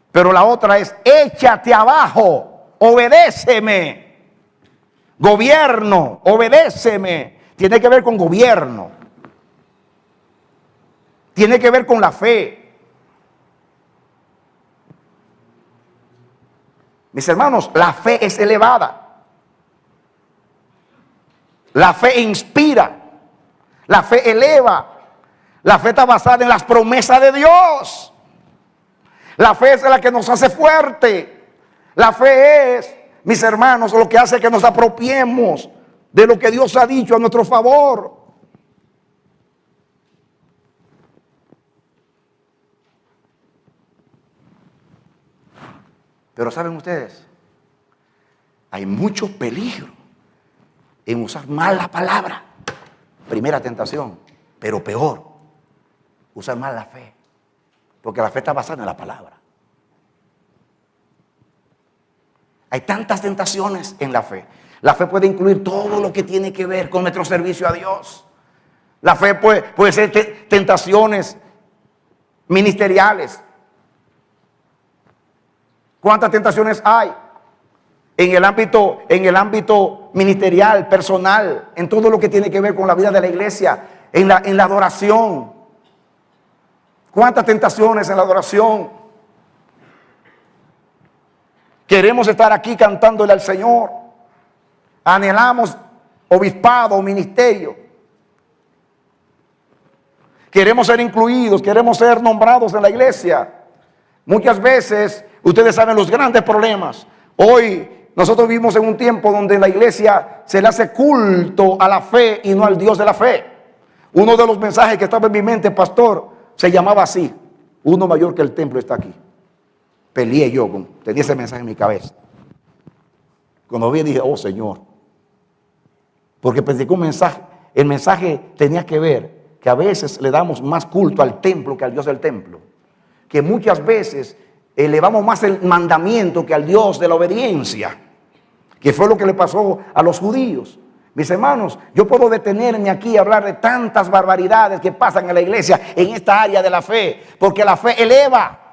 Pero la otra es échate abajo, obedéceme. Gobierno, obedéceme. Tiene que ver con gobierno. Tiene que ver con la fe. Mis hermanos, la fe es elevada. La fe inspira. La fe eleva. La fe está basada en las promesas de Dios. La fe es la que nos hace fuerte. La fe es, mis hermanos, lo que hace que nos apropiemos de lo que Dios ha dicho a nuestro favor. Pero ¿saben ustedes? Hay mucho peligro en usar mal la palabra. Primera tentación, pero peor, usar mal la fe. Porque la fe está basada en la palabra. Hay tantas tentaciones en la fe. La fe puede incluir todo lo que tiene que ver con nuestro servicio a Dios. La fe puede ser tentaciones ministeriales. ¿Cuántas tentaciones hay? En el ámbito ministerial, personal, en todo lo que tiene que ver con la vida de la iglesia, en la adoración. ¿Cuántas tentaciones en la adoración? Queremos estar aquí cantándole al Señor. Anhelamos obispado, ministerio. Queremos ser incluidos, queremos ser nombrados en la iglesia. Muchas veces, ustedes saben los grandes problemas. Hoy nosotros vivimos en un tiempo donde en la iglesia se le hace culto a la fe y no al Dios de la fe. Uno de los mensajes que estaba en mi mente, pastor, se llamaba así: uno mayor que el templo está aquí. Peleé yo, tenía ese mensaje en mi cabeza. Cuando vi dije, oh Señor. Porque pensé que el mensaje tenía que ver que a veces le damos más culto al templo que al Dios del templo. Que muchas veces elevamos más el mandamiento que al Dios de la obediencia. Que fue lo que le pasó a los judíos. Mis hermanos, yo puedo detenerme aquí y hablar de tantas barbaridades que pasan en la iglesia en esta área de la fe. Porque la fe eleva.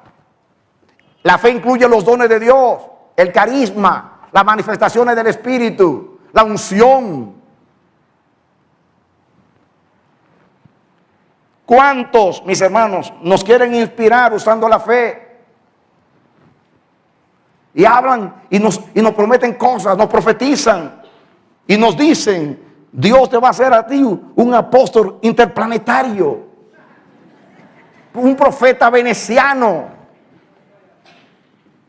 La fe incluye los dones de Dios, el carisma, las manifestaciones del Espíritu, la unción. ¿Cuántos, mis hermanos, nos quieren inspirar usando la fe? Y hablan y nos prometen cosas, nos profetizan y nos dicen, Dios te va a hacer a ti un apóstol interplanetario, un profeta veneciano.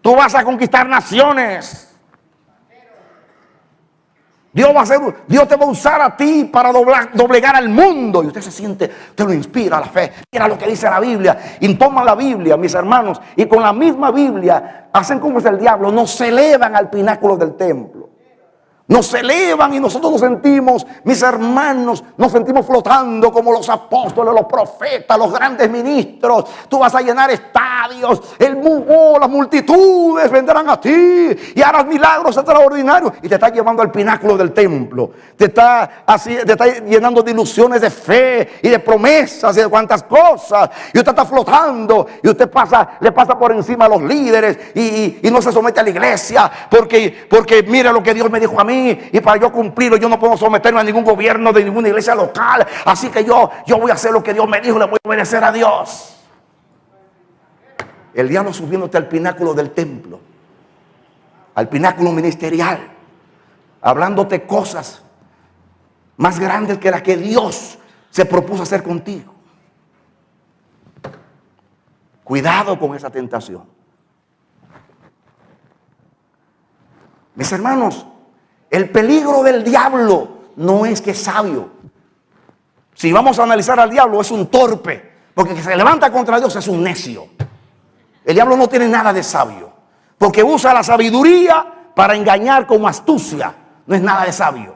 Tú vas a conquistar naciones. Dios te va a usar a ti para doblegar al mundo. Y usted se siente, usted lo inspira a la fe. Mira lo que dice la Biblia. Y toman la Biblia, mis hermanos, y con la misma Biblia hacen como es el diablo. Nos elevan al pináculo del templo. Nos elevan y nosotros nos sentimos, mis hermanos, nos sentimos flotando como los apóstoles, los profetas, los grandes ministros. Tú vas a llenar estadios, las multitudes vendrán a ti y harás milagros extraordinarios. Y te está llevando al pináculo del templo. Te está llenando de ilusiones de fe y de promesas y de cuantas cosas. Y usted está flotando y usted le pasa por encima a los líderes y no se somete a la iglesia porque mira lo que Dios me dijo a mí. Y para yo cumplirlo, yo no puedo someterme a ningún gobierno de ninguna iglesia local. Así que yo voy a hacer lo que Dios me dijo, le voy a obedecer a Dios. El diablo subiéndote al pináculo del templo, al pináculo ministerial, hablándote cosas más grandes que las que Dios se propuso hacer contigo. Cuidado con esa tentación. Mis hermanos, el peligro del diablo no es que es sabio. Si vamos a analizar al diablo, es un torpe, porque el que se levanta contra Dios es un necio. El diablo no tiene nada de sabio, porque usa la sabiduría para engañar como astucia. No es nada de sabio.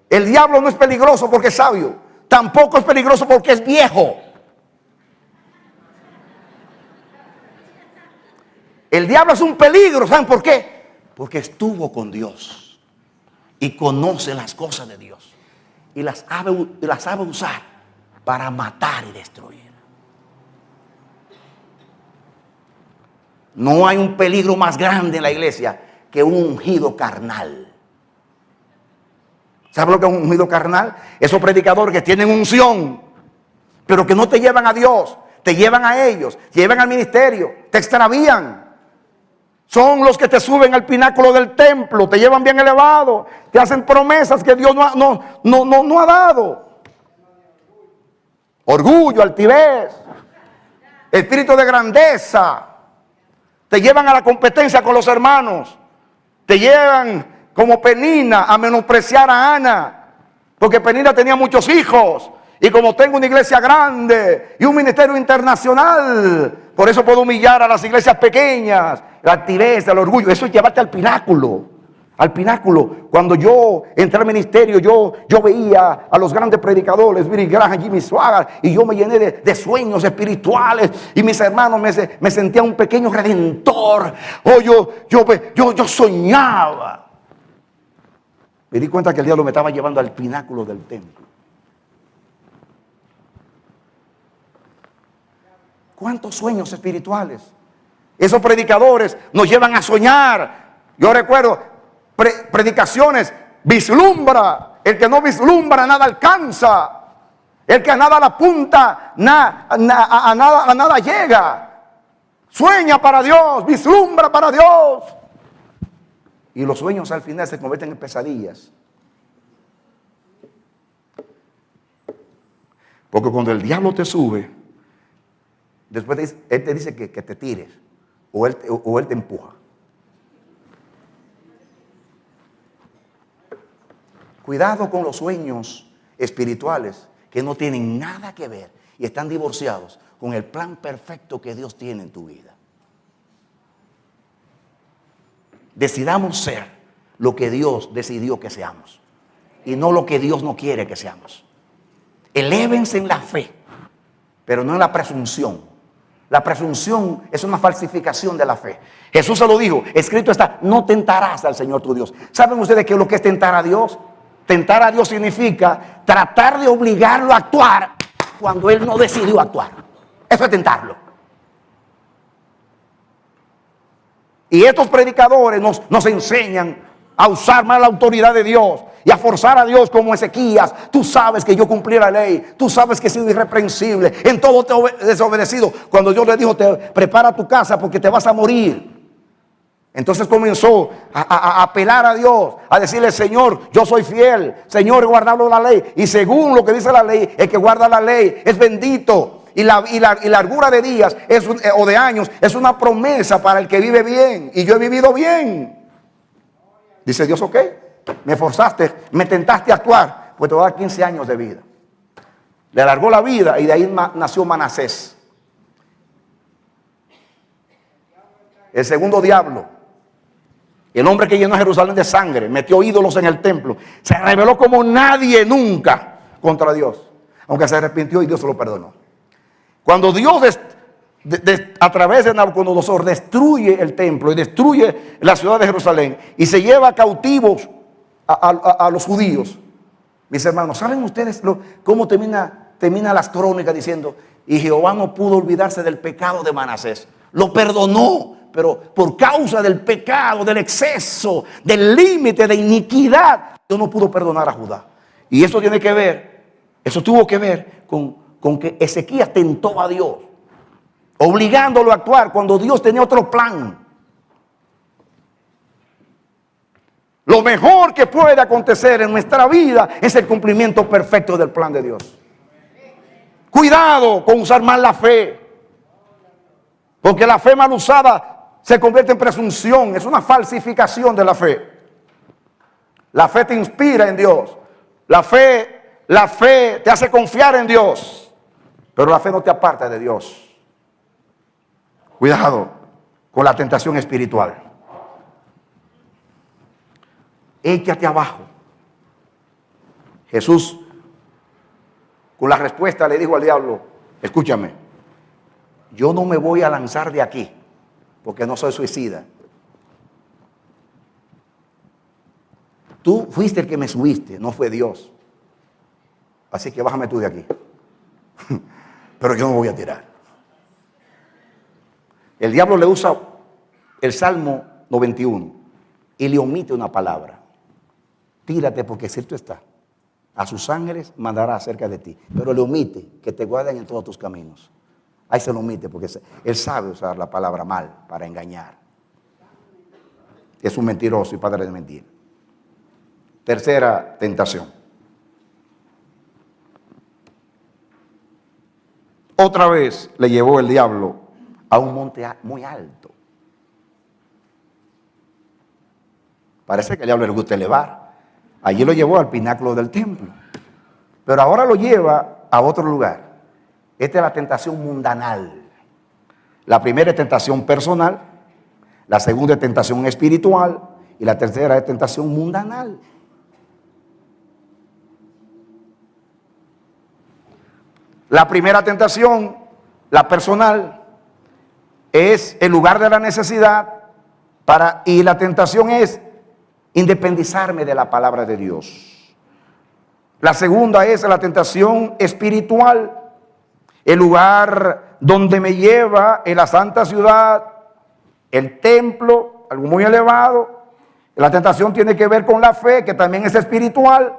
El diablo no es peligroso porque es sabio, tampoco es peligroso porque es viejo. El diablo es un peligro, ¿saben por qué? Porque estuvo con Dios y conoce las cosas de Dios y las sabe usar para matar y destruir. No hay un peligro más grande en la iglesia que un ungido carnal. ¿Sabe lo que es un ungido carnal? Esos predicadores que tienen unción, pero que no te llevan a Dios, te llevan a ellos, te llevan al ministerio, te extravían. Son los que te suben al pináculo del templo, te llevan bien elevado, te hacen promesas que Dios no ha dado. Orgullo, altivez, espíritu de grandeza. Te llevan a la competencia con los hermanos. Te llevan como Penina a menospreciar a Ana, porque Penina tenía muchos hijos. Y como tengo una iglesia grande y un ministerio internacional, por eso puedo humillar a las iglesias pequeñas. La altivez, el orgullo, eso es llevarte al pináculo. Al pináculo. Cuando yo entré al ministerio, yo veía a los grandes predicadores, Billy Graham, Jimmy Swaggart, y yo me llené de sueños espirituales. Y mis hermanos me sentían un pequeño redentor. Yo soñaba. Me di cuenta que el diablo me estaba llevando al pináculo del templo. ¿Cuántos sueños espirituales? Esos predicadores nos llevan a soñar. Yo recuerdo predicaciones, vislumbra. El que no vislumbra nada alcanza. El que a nada la apunta, a nada llega. Sueña para Dios, vislumbra para Dios. Y los sueños al final se convierten en pesadillas. Porque cuando el diablo te sube, después él te dice que te tires. O él te empuja. Cuidado con los sueños espirituales que no tienen nada que ver y están divorciados con el plan perfecto que Dios tiene en tu vida. Decidamos ser lo que Dios decidió que seamos y no lo que Dios no quiere que seamos. Elévense en la fe, pero no en la presunción. La presunción es una falsificación de la fe. Jesús se lo dijo, escrito está, no tentarás al Señor tu Dios. ¿Saben ustedes qué es lo que es tentar a Dios? Tentar a Dios significa tratar de obligarlo a actuar cuando Él no decidió actuar. Eso es tentarlo. Y estos predicadores nos enseñan a usar más la autoridad de Dios y a forzar a Dios como Ezequías. Tú sabes que yo cumplí la ley, tú sabes que he sido irreprensible, en todo te he desobedecido. Cuando Dios le dijo, prepara tu casa porque te vas a morir. Entonces comenzó a apelar a Dios, a decirle, Señor, yo soy fiel, Señor, he guardado la ley. Y según lo que dice la ley, el que guarda la ley es bendito. Y la largura de días o de años es una promesa para el que vive bien. Y yo he vivido bien. Dice Dios, ok, me forzaste, me tentaste a actuar, pues te voy a dar 15 años de vida. Le alargó la vida y de ahí nació Manasés. El segundo diablo, el hombre que llenó a Jerusalén de sangre, metió ídolos en el templo, se rebeló como nadie nunca contra Dios, aunque se arrepintió y Dios se lo perdonó. Cuando Dios a través de Nabucodonosor destruye el templo y destruye la ciudad de Jerusalén y se lleva cautivos a los judíos, mis hermanos, ¿saben ustedes cómo termina las crónicas diciendo? Y Jehová no pudo olvidarse del pecado de Manasés, lo perdonó, pero por causa del pecado, del exceso, del límite de iniquidad, Dios no pudo perdonar a Judá. Y eso tuvo que ver con que Ezequías tentó a Dios, obligándolo a actuar cuando Dios tenía otro plan. Lo mejor que puede acontecer en nuestra vida es el cumplimiento perfecto del plan de Dios. Cuidado con usar mal la fe, porque la fe mal usada se convierte en presunción, es una falsificación de la fe. La fe te inspira en Dios, la fe te hace confiar en Dios, pero la fe no te aparta de Dios. Cuidado con la tentación espiritual. Échate abajo. Jesús, con la respuesta, le dijo al diablo: escúchame, yo no me voy a lanzar de aquí porque no soy suicida. Tú fuiste el que me subiste, no fue Dios. Así que bájame tú de aquí. Pero yo no me voy a tirar. El diablo le usa el Salmo 91 y le omite una palabra. Tírate porque cierto está. A sus ángeles mandará acerca de ti. Pero le omite que te guarden en todos tus caminos. Ahí se lo omite porque él sabe usar la palabra mal para engañar. Es un mentiroso y padre de mentira. Tercera tentación. Otra vez le llevó el diablo a un monte muy alto. Parece que al diablo le gusta elevar. Allí lo llevó al pináculo del templo. Pero ahora lo lleva a otro lugar. Esta es la tentación mundanal. La primera es tentación personal, la segunda es tentación espiritual y la tercera es tentación mundanal. La primera tentación, la personal, es el lugar de la necesidad y la tentación es independizarme de la palabra de Dios. La segunda es la tentación espiritual, el lugar donde me lleva en la santa ciudad, el templo, algo muy elevado. La tentación tiene que ver con la fe, que también es espiritual,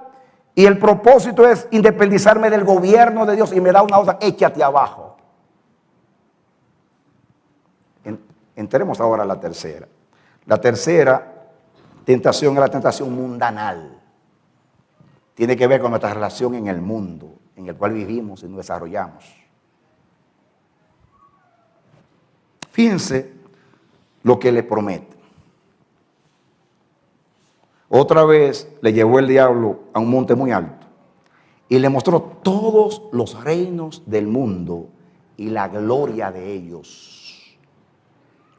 y el propósito es independizarme del gobierno de Dios y me da una orden: échate abajo. Entremos ahora a la tercera. La tercera tentación es la tentación mundanal. Tiene que ver con nuestra relación en el mundo en el cual vivimos y nos desarrollamos. Fíjense lo que le promete. Otra vez le llevó el diablo a un monte muy alto y le mostró todos los reinos del mundo y la gloria de ellos.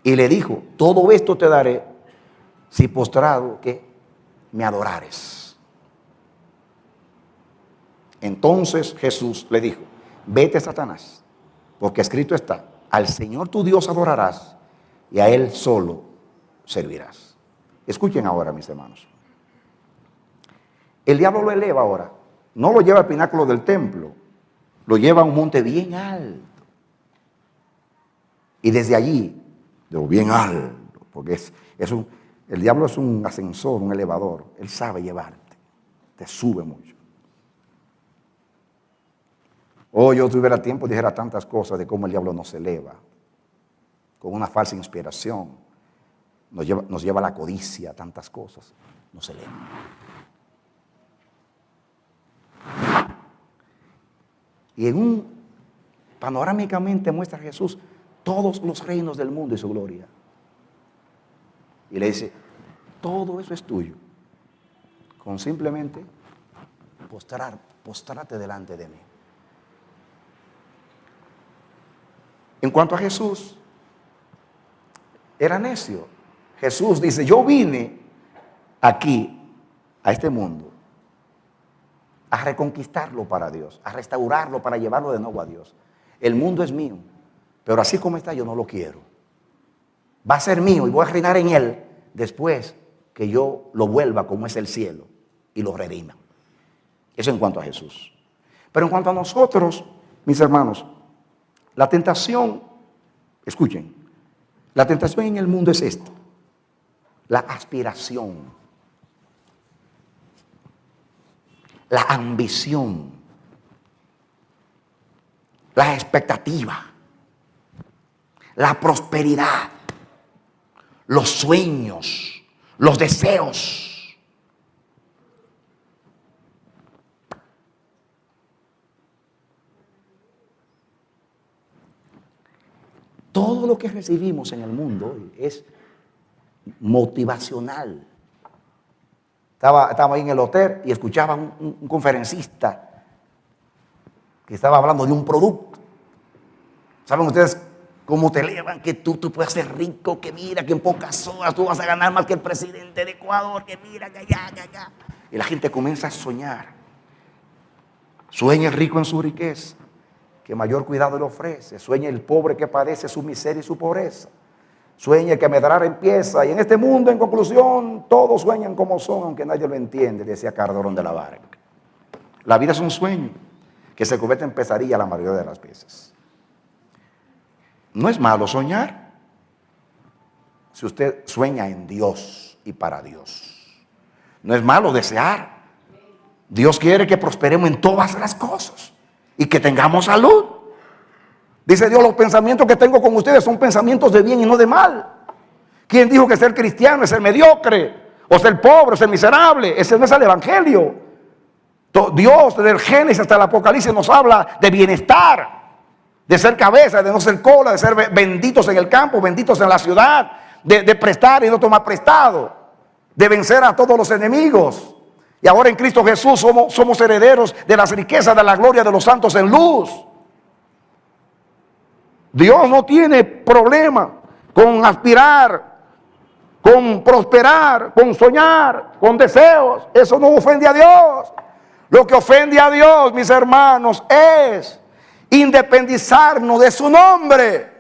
Y le dijo: todo esto te daré si postrado que me adorares. Entonces Jesús le dijo: vete, Satanás, porque escrito está: al Señor tu Dios adorarás y a Él solo servirás. Escuchen ahora, mis hermanos. El diablo lo eleva ahora. No lo lleva al pináculo del templo, lo lleva a un monte bien alto. Y desde allí, de lo bien alto, porque el diablo es un ascensor, un elevador. Él sabe llevarte, te sube mucho. Yo tuviera tiempo, dijera tantas cosas de cómo el diablo nos eleva, con una falsa inspiración. Nos lleva a la codicia, tantas cosas, nos eleva. Y panorámicamente muestra a Jesús todos los reinos del mundo y su gloria. Y le dice: todo eso es tuyo con simplemente postrarte delante de mí. En cuanto a Jesús, era necio. Jesús dice, yo vine aquí, a este mundo, a reconquistarlo para Dios, a restaurarlo para llevarlo de nuevo a Dios. El mundo es mío, pero así como está yo no lo quiero. Va a ser mío y voy a reinar en él después que yo lo vuelva como es el cielo y lo redima. Eso en cuanto a Jesús. Pero en cuanto a nosotros, mis hermanos, la tentación, escuchen, la tentación en el mundo es esta: la aspiración, la ambición, la expectativa, la prosperidad, los sueños, los deseos. Todo lo que recibimos en el mundo hoy es motivacional. Estaba ahí en el hotel y escuchaba un conferencista que estaba hablando de un producto. ¿Saben ustedes cómo te elevan? Que tú puedes ser rico, que mira, que en pocas horas tú vas a ganar más que el presidente de Ecuador, que mira, que allá. Y la gente comienza a soñar. Sueña el rico en su riqueza, que mayor cuidado le ofrece. Sueña el pobre que padece su miseria y su pobreza. Sueña el que medrar empieza. Y en este mundo, en conclusión, todos sueñan como son, aunque nadie lo entiende, decía Calderón de la Barca. La vida es un sueño que se convierte en pesadilla la mayoría de las veces. No es malo soñar si usted sueña en Dios y para Dios. No es malo desear. Dios quiere que prosperemos en todas las cosas y que tengamos salud. Dice Dios, los pensamientos que tengo con ustedes son pensamientos de bien y no de mal. ¿Quién dijo que ser cristiano es ser mediocre? O ser pobre, o ser miserable. Ese no es el evangelio. Dios, desde el Génesis hasta el Apocalipsis, nos habla de bienestar, de ser cabeza, de no ser cola, de ser benditos en el campo, benditos en la ciudad, de prestar y no tomar prestado, de vencer a todos los enemigos. Y ahora en Cristo Jesús somos herederos de las riquezas de la gloria de los santos en luz. Dios no tiene problema con aspirar, con prosperar, con soñar, con deseos. Eso no ofende a Dios. Lo que ofende a Dios, mis hermanos, es independizarnos de su nombre.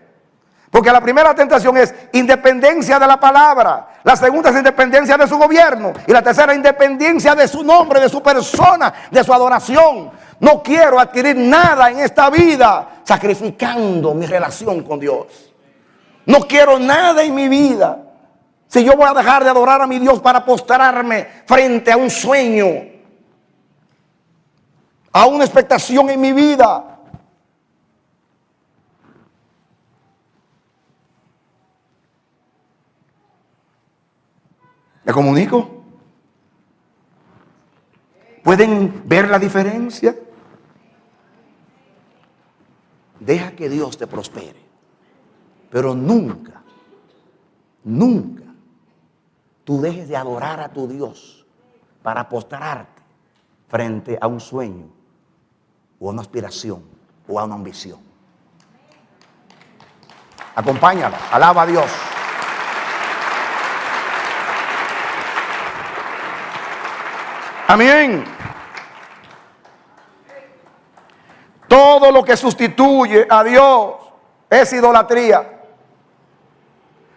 Porque la primera tentación es independencia de la palabra. La segunda es independencia de su gobierno. Y la tercera, independencia de su nombre, de su persona, de su adoración. No quiero adquirir nada en esta vida sacrificando mi relación con Dios. No quiero nada en mi vida. Si yo voy a dejar de adorar a mi Dios para postrarme frente a un sueño, a una expectación en mi vida. ¿Me comunico? ¿Pueden ver la diferencia? Deja que Dios te prospere, pero nunca tú dejes de adorar a tu Dios para postrarte frente a un sueño o a una aspiración o a una ambición. Acompáñala, alaba a Dios. Amén. Todo lo que sustituye a Dios es idolatría.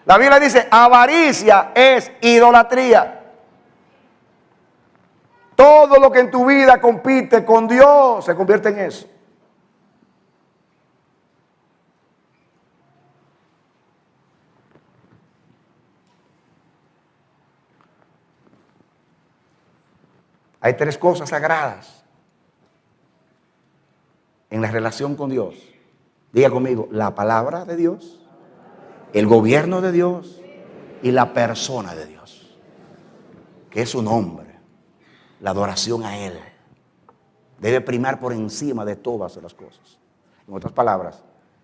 La Biblia dice, avaricia es idolatría. Todo lo que en tu vida compite con Dios se convierte en eso. Hay tres cosas sagradas en la relación con Dios. Diga conmigo, la palabra de Dios, el gobierno de Dios y la persona de Dios, que es su nombre. La adoración a Él debe primar por encima de todas las cosas. En otras palabras,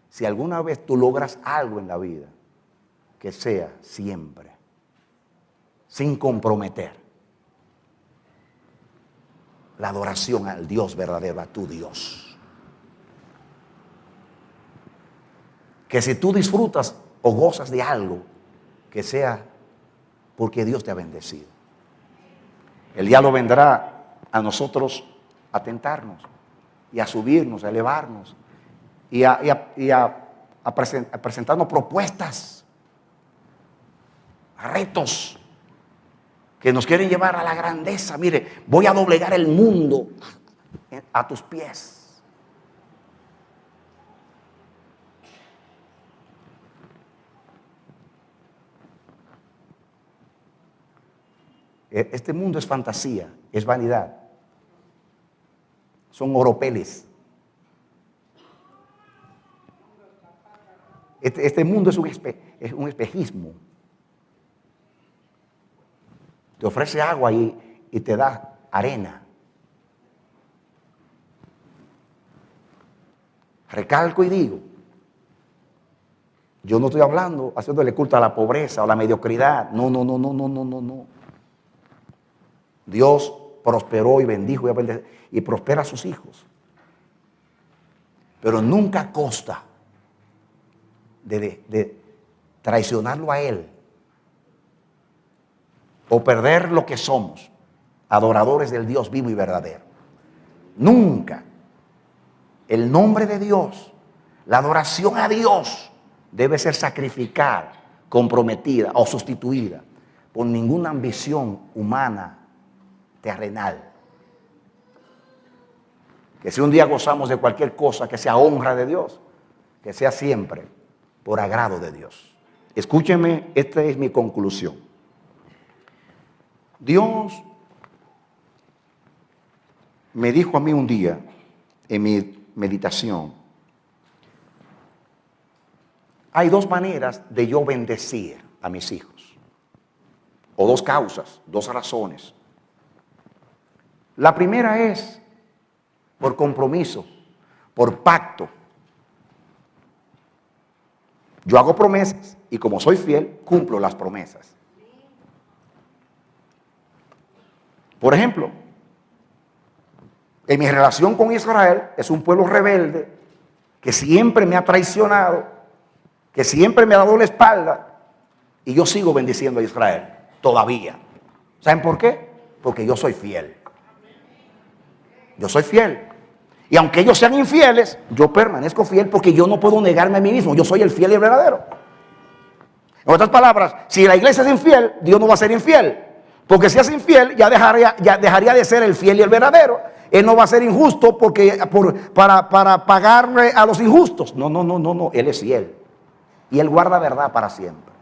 si alguna vez tú logras algo en la vida, que sea siempre sin comprometer la adoración al Dios verdadero, a tu Dios. Que si tú disfrutas o gozas de algo, que sea porque Dios te ha bendecido. El diablo vendrá a nosotros a tentarnos y a subirnos, a elevarnos y a presentarnos propuestas, retos que nos quieren llevar a la grandeza. Mire, voy a doblegar el mundo a tus pies. Este mundo es fantasía, es vanidad. Son oropeles. Este mundo es un espejismo. Te ofrece agua y te da arena. Recalco y digo, yo no estoy hablando haciéndole culto a la pobreza o la mediocridad. No. Dios prosperó y bendijo y prospera a sus hijos. Pero nunca a costa de traicionarlo a Él o perder lo que somos, adoradores del Dios vivo y verdadero. Nunca. El nombre de Dios, la adoración a Dios debe ser sacrificada, comprometida o sustituida por ninguna ambición humana terrenal. Que si un día gozamos de cualquier cosa que sea honra de Dios, que sea siempre por agrado de Dios. Escúcheme, esta es mi conclusión. Dios me dijo a mí un día, en mi meditación, hay dos maneras de yo bendecir a mis hijos, o dos causas, dos razones. La primera es por compromiso, por pacto. Yo hago promesas y como soy fiel, cumplo las promesas. Por ejemplo, en mi relación con Israel, es un pueblo rebelde que siempre me ha traicionado, que siempre me ha dado la espalda, y yo sigo bendiciendo a Israel todavía. ¿Saben por qué? Porque yo soy fiel. Yo soy fiel. Y aunque ellos sean infieles, yo permanezco fiel porque yo no puedo negarme a mí mismo. Yo soy el fiel y el verdadero. En otras palabras, si la iglesia es infiel, Dios no va a ser infiel. Porque si es infiel, ya dejaría de ser el fiel y el verdadero. Él no va a ser injusto para pagarle a los injustos. No. Él es fiel. Y Él guarda verdad para siempre.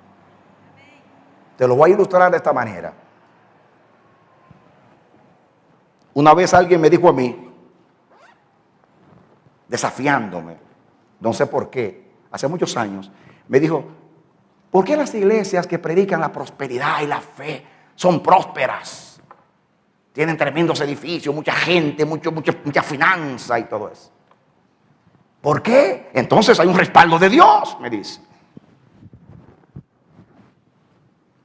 Te lo voy a ilustrar de esta manera. Una vez alguien me dijo a mí, desafiándome, no sé por qué, hace muchos años, me dijo, ¿por qué las iglesias que predican la prosperidad y la fe son prósperas? Tienen tremendos edificios, mucha gente, mucha finanza y todo eso. ¿Por qué? Entonces hay un respaldo de Dios, me dice.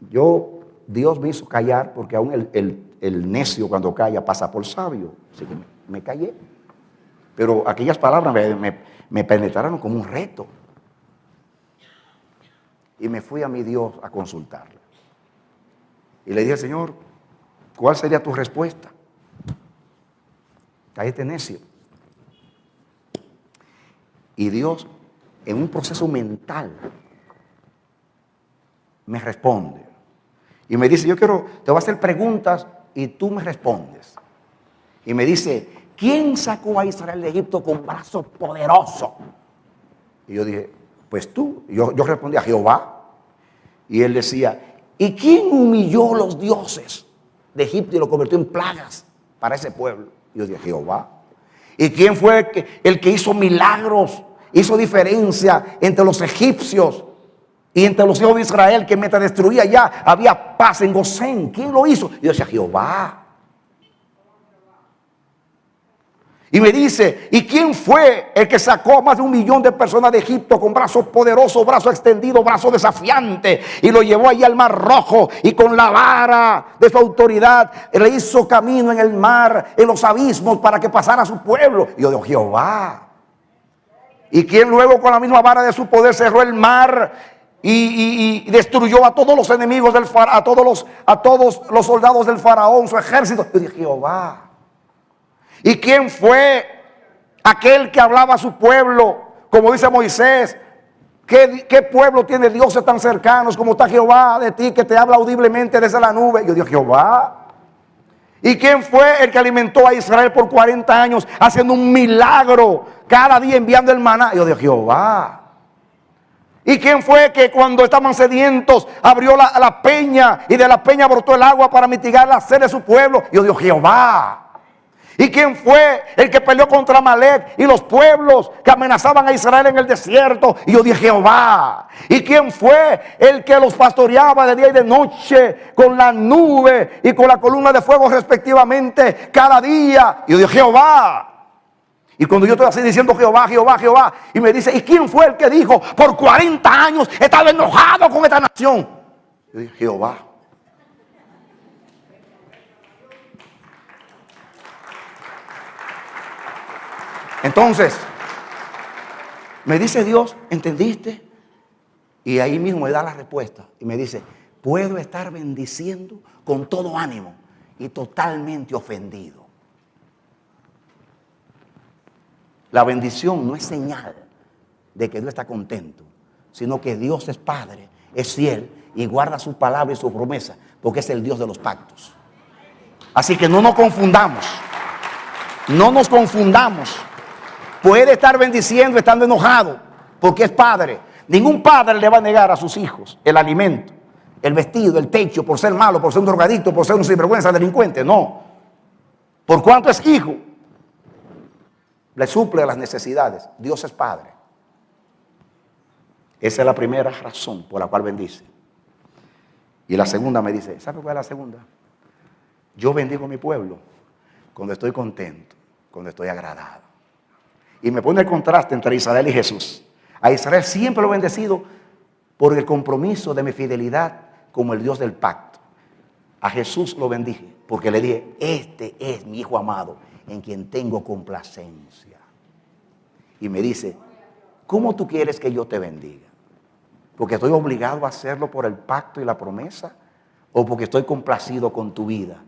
Dios me hizo callar porque aún el necio cuando calla pasa por sabio. Así que me callé. Pero aquellas palabras me penetraron como un reto. Y me fui a mi Dios a consultarle. Y le dije, Señor, ¿cuál sería tu respuesta? Cállate necio. Y Dios, en un proceso mental, me responde. Y me dice, te voy a hacer preguntas y tú me respondes. Y me dice, ¿quién sacó a Israel de Egipto con brazo poderoso? Y yo dije, pues tú. Yo respondí a Jehová. Y él decía, ¿y quién humilló los dioses de Egipto y lo convirtió en plagas para ese pueblo? Y yo dije, Jehová. ¿Y quién fue el que hizo milagros, hizo diferencia entre los egipcios y entre los hijos de Israel, que mientras destruía ya había paz en Gosén? ¿Quién lo hizo? Y yo decía, Jehová. Y me dice, ¿y quién fue el que sacó a más de 1 millón de personas de Egipto con brazos poderosos, brazo extendido, brazo desafiante? Y lo llevó allí al mar rojo y con la vara de su autoridad le hizo camino en el mar, en los abismos para que pasara a su pueblo. Y yo digo, Jehová. ¿Y quién luego con la misma vara de su poder cerró el mar y destruyó a todos los enemigos del faraón, a todos los soldados del faraón, su ejército? Yo dije, Jehová. ¿Y quién fue aquel que hablaba a su pueblo? Como dice Moisés, ¿qué pueblo tiene dioses tan cercanos como está Jehová de ti, que te habla audiblemente desde la nube? Yo digo, Jehová. ¿Y quién fue el que alimentó a Israel por 40 años, haciendo un milagro cada día, enviando el maná? Yo digo, Jehová. ¿Y quién fue que cuando estaban sedientos abrió la peña y de la peña brotó el agua para mitigar la sed de su pueblo? Yo digo, Jehová. ¿Y quién fue el que peleó contra Amalek y los pueblos que amenazaban a Israel en el desierto? Y yo dije, Jehová. ¿Y quién fue el que los pastoreaba de día y de noche con la nube y con la columna de fuego respectivamente cada día? Y yo dije, Jehová. Y cuando yo estoy así diciendo Jehová, Jehová, Jehová, y me dice, ¿y quién fue el que dijo, por 40 años he estado enojado con esta nación? Yo dije, Jehová. Entonces, me dice Dios, ¿entendiste? Y ahí mismo me da la respuesta. Y me dice, puedo estar bendiciendo con todo ánimo y totalmente ofendido. La bendición no es señal de que Dios está contento, sino que Dios es Padre, es fiel y guarda su palabra y su promesa, porque es el Dios de los pactos. Así que no nos confundamos. No nos confundamos. Puede estar bendiciendo estando enojado, porque es padre. Ningún padre le va a negar a sus hijos el alimento, el vestido, el techo, por ser malo, por ser un drogadicto, por ser un sinvergüenza, delincuente. No. Por cuanto es hijo, le suple las necesidades. Dios es padre. Esa es la primera razón por la cual bendice. Y la segunda me dice, ¿sabe cuál es la segunda? Yo bendigo a mi pueblo cuando estoy contento, cuando estoy agradado. Y me pone el contraste entre Israel y Jesús. A Israel siempre lo he bendecido por el compromiso de mi fidelidad como el Dios del pacto. A Jesús lo bendije porque le dije, este es mi Hijo amado en quien tengo complacencia. Y me dice, ¿cómo tú quieres que yo te bendiga? ¿Porque estoy obligado a hacerlo por el pacto y la promesa? ¿O porque estoy complacido con tu vida?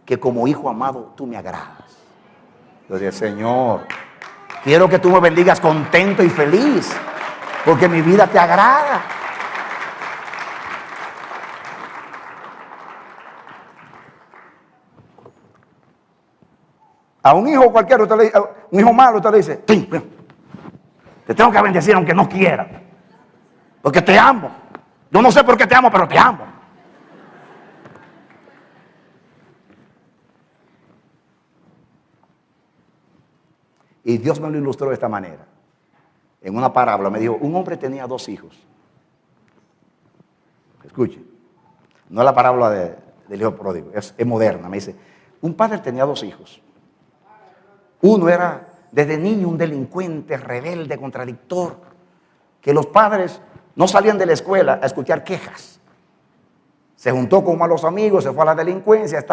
Que como hijo amado tú me agradas. Yo dije, Señor, quiero que tú me bendigas contento y feliz, porque mi vida te agrada. A un hijo cualquiera, usted le dice, un hijo malo, usted le dice, te tengo que bendecir aunque no quiera, porque te amo. Yo no sé por qué te amo, pero te amo. Y Dios me lo ilustró de esta manera. En una parábola me dijo, un hombre tenía 2 hijos. Escuchen, no es la parábola del hijo pródigo, es moderna. Me dice, un padre tenía 2 hijos. Uno era desde niño un delincuente, rebelde, contradictor, que los padres no salían de la escuela a escuchar quejas. Se juntó con malos amigos, se fue a la delincuencia,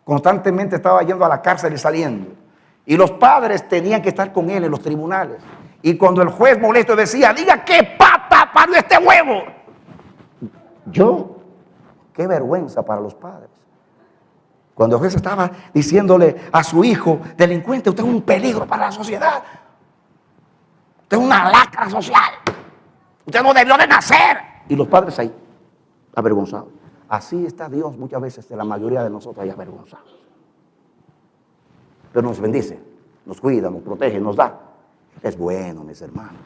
constantemente estaba yendo a la cárcel y saliendo. Y los padres tenían que estar con él en los tribunales. Y cuando el juez molesto decía, diga qué pata parió este huevo. Qué vergüenza para los padres. Cuando el juez estaba diciéndole a su hijo, delincuente, usted es un peligro para la sociedad. Usted es una lacra social. Usted no debió de nacer. Y los padres ahí, avergonzados. Así está Dios muchas veces de la mayoría de nosotros ahí avergonzados. Pero nos bendice, nos cuida, nos protege, nos da. Es bueno, mis hermanos.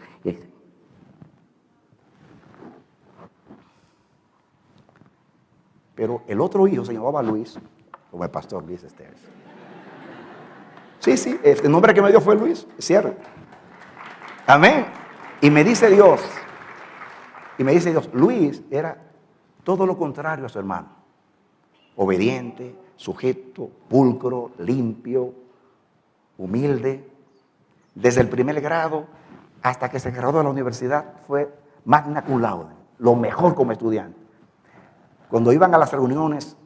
Pero el otro hijo se llamaba Luis, como el pastor Luis Esteves. Sí, el nombre que me dio fue Luis, es cierto. Amén. Y me dice Dios, Luis era todo lo contrario a su hermano. Obediente, sujeto, pulcro, limpio, humilde. Desde el primer grado hasta que se graduó de la universidad fue magna cum laude, lo mejor como estudiante. Cuando iban a las reuniones,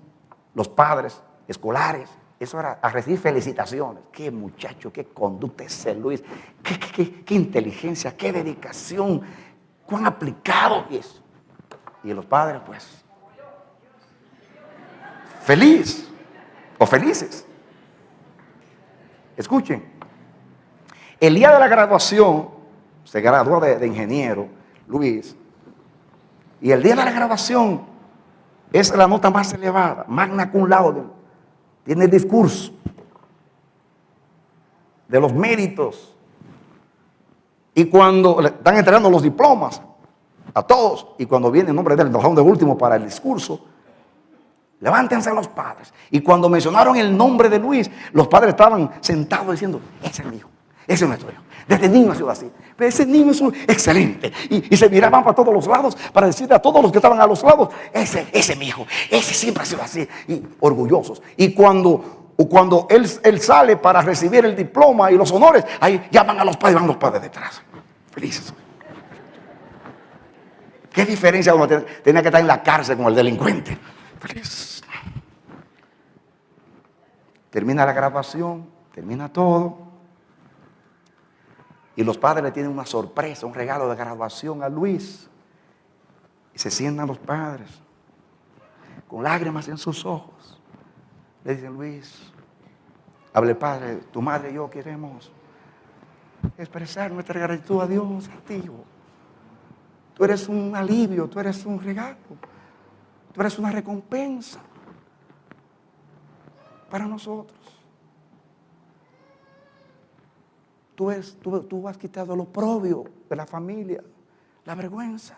los padres escolares, eso era a recibir felicitaciones. Qué muchacho, qué conducta ese Luis, qué inteligencia, qué dedicación, cuán aplicado es. Y los padres, pues, feliz o felices. Escuchen, el día de la graduación, se graduó de ingeniero, Luis, y el día de la graduación es la nota más elevada, magna cum laude, tiene el discurso de los méritos, y cuando le están entregando los diplomas a todos, y cuando viene el nombre del de último para el discurso, levántense los padres. Y cuando mencionaron el nombre de Luis, los padres estaban sentados diciendo, ese es mi hijo, ese es nuestro hijo. Desde niño ha sido así. Pero ese niño es excelente. Y se miraban para todos los lados para decirle a todos los que estaban a los lados, ese es mi hijo, ese siempre ha sido así. Y orgullosos. Y cuando él sale para recibir el diploma y los honores, ahí llaman a los padres, van los padres detrás. Felices. ¿Qué diferencia uno tenía que estar en la cárcel con el delincuente? Feliz. Termina la graduación, termina todo. Y los padres le tienen una sorpresa, un regalo de graduación a Luis. Y se sientan los padres, con lágrimas en sus ojos. Le dicen, Luis, hable padre, tu madre y yo queremos expresar nuestra gratitud a Dios, a ti. Tú eres un alivio, tú eres un regalo, tú eres una recompensa para nosotros. Tú has quitado lo oprobio de la familia, la vergüenza.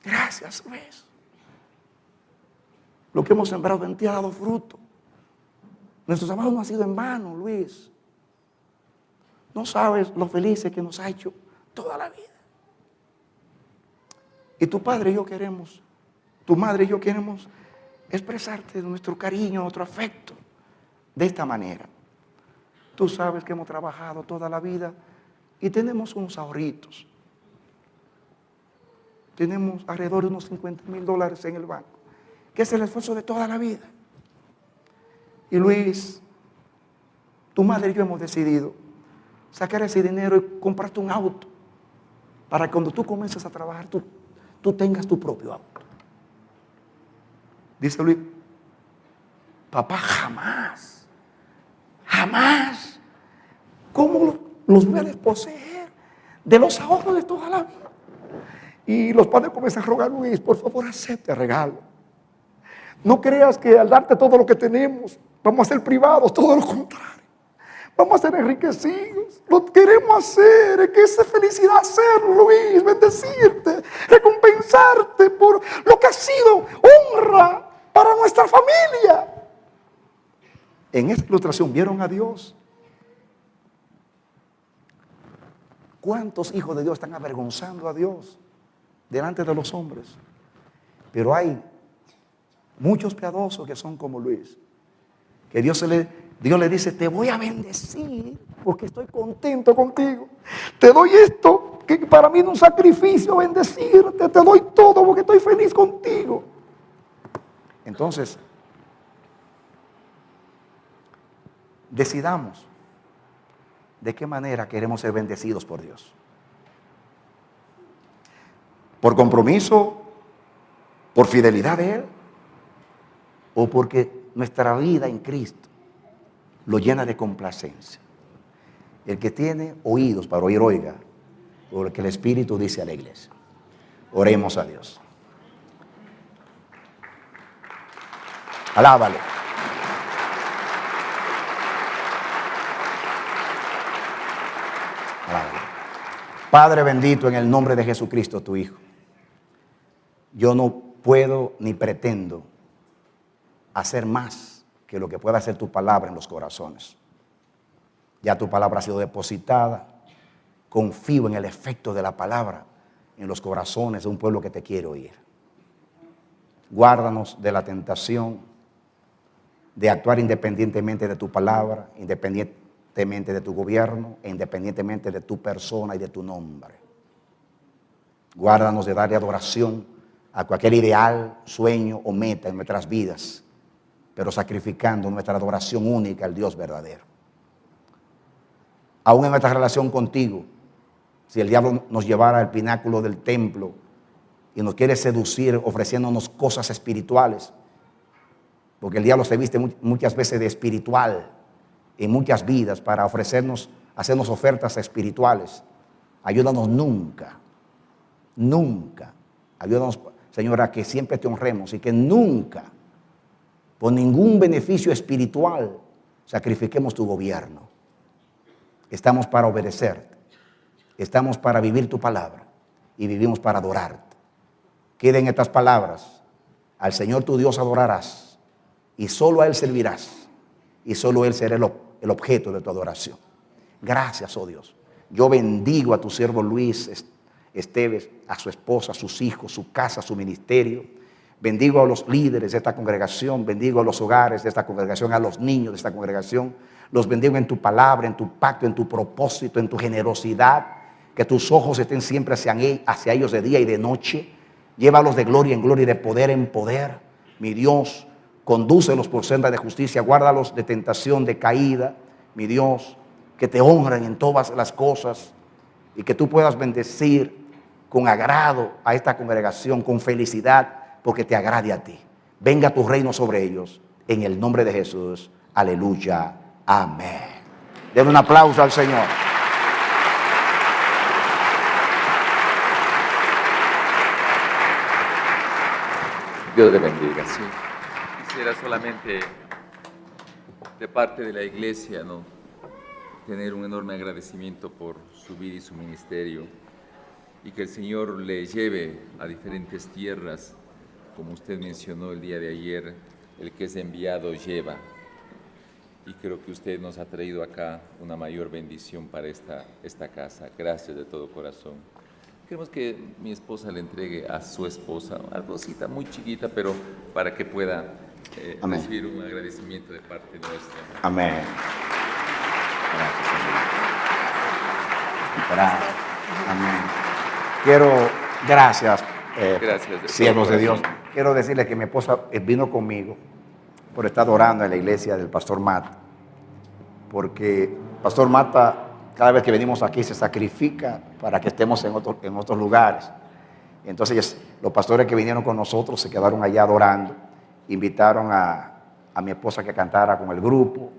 Gracias, Luis. Lo que hemos sembrado en ti ha dado fruto. Nuestro trabajo no ha sido en vano, Luis. No sabes lo felices que nos ha hecho toda la vida. Y tu padre y yo queremos, tu madre y yo queremos expresarte nuestro cariño, nuestro afecto de esta manera. Tú sabes que hemos trabajado toda la vida y tenemos unos ahorritos. Tenemos alrededor de unos $50,000 en el banco, que es el esfuerzo de toda la vida. Y Luis, tu madre y yo hemos decidido sacar ese dinero y comprarte un auto para que cuando tú comiences a trabajar, tú tengas tu propio auto. Dice Luis, papá, jamás. ¿Cómo los voy a desposeer de los ahorros de toda la vida? Y los padres comienzan a rogar, Luis, por favor, acepte el regalo. No creas que al darte todo lo que tenemos, vamos a ser privados, todo lo contrario. Vamos a ser enriquecidos. Lo queremos hacer, es que es felicidad hacerlo, Luis, bendecirte, recompensarte por lo que ha sido honra para nuestra familia. En esta ilustración vieron a Dios. ¿Cuántos hijos de Dios están avergonzando a Dios delante de los hombres? Pero hay muchos piadosos que son como Luis, que Dios le dice, te voy a bendecir porque estoy contento contigo. Te doy esto que para mí es un sacrificio bendecirte. Te doy todo porque estoy feliz contigo. Entonces, decidamos de qué manera queremos ser bendecidos por Dios. ¿Por compromiso? ¿Por fidelidad de Él? ¿O porque nuestra vida en Cristo lo llena de complacencia? El que tiene oídos para oír, oiga, porque el Espíritu dice a la iglesia. Oremos a Dios. Alábale. Padre bendito, en el nombre de Jesucristo, tu Hijo, yo no puedo ni pretendo hacer más que lo que pueda hacer tu palabra en los corazones. Ya tu palabra ha sido depositada. Confío en el efecto de la palabra en los corazones de un pueblo que te quiere oír. Guárdanos de la tentación de actuar independientemente de tu palabra, independientemente de tu gobierno, e independientemente de tu persona y de tu nombre. Guárdanos de darle adoración a cualquier ideal, sueño o meta en nuestras vidas, pero sacrificando nuestra adoración única al Dios verdadero. Aún en nuestra relación contigo, si el diablo nos llevara al pináculo del templo y nos quiere seducir ofreciéndonos cosas espirituales, porque el diablo se viste muchas veces de espiritual en muchas vidas para hacernos ofertas espirituales, ayúdanos nunca, ayúdanos, Señora, que siempre te honremos y que nunca, por ningún beneficio espiritual, sacrifiquemos tu gobierno. Estamos para obedecerte, estamos para vivir tu palabra y vivimos para adorarte. Queden estas palabras: al Señor tu Dios adorarás y solo a Él servirás y solo Él será el objeto de tu adoración. Gracias, oh Dios. Yo bendigo a tu siervo Luis Esteves, a su esposa, a sus hijos, su casa, su ministerio. Bendigo a los líderes de esta congregación, bendigo a los hogares de esta congregación, a los niños de esta congregación. Los bendigo en tu palabra, en tu pacto, en tu propósito, en tu generosidad. Que tus ojos estén siempre hacia ellos de día y de noche. Llévalos de gloria en gloria y de poder en poder. Mi Dios, condúcelos por senda de justicia, guárdalos de tentación, de caída. Mi Dios, que te honren en todas las cosas y que tú puedas bendecir con agrado a esta congregación, con felicidad, porque te agrade a ti. Venga tu reino sobre ellos, en el nombre de Jesús. Aleluya. Amén. Den un aplauso al Señor. Dios le bendiga. Sí. Quisiera solamente, de parte de la iglesia, ¿no?, tener un enorme agradecimiento por su vida y su ministerio, y que el Señor le lleve a diferentes tierras, como usted mencionó el día de ayer, el que es enviado lleva. Y creo que usted nos ha traído acá una mayor bendición para esta casa. Gracias de todo corazón. Queremos que mi esposa le entregue a su esposa una cosita muy chiquita, pero para que pueda recibir un agradecimiento de parte nuestra. Amén. Gracias. Amén. Gracias, siervos de Dios. Quiero decirles que mi esposa vino conmigo por estar orando en la iglesia del Pastor Mata, porque Pastor Mata, cada vez que venimos aquí, se sacrifica para que estemos en otros lugares. Entonces, los pastores que vinieron con nosotros se quedaron allá adorando, invitaron a mi esposa que cantara con el grupo,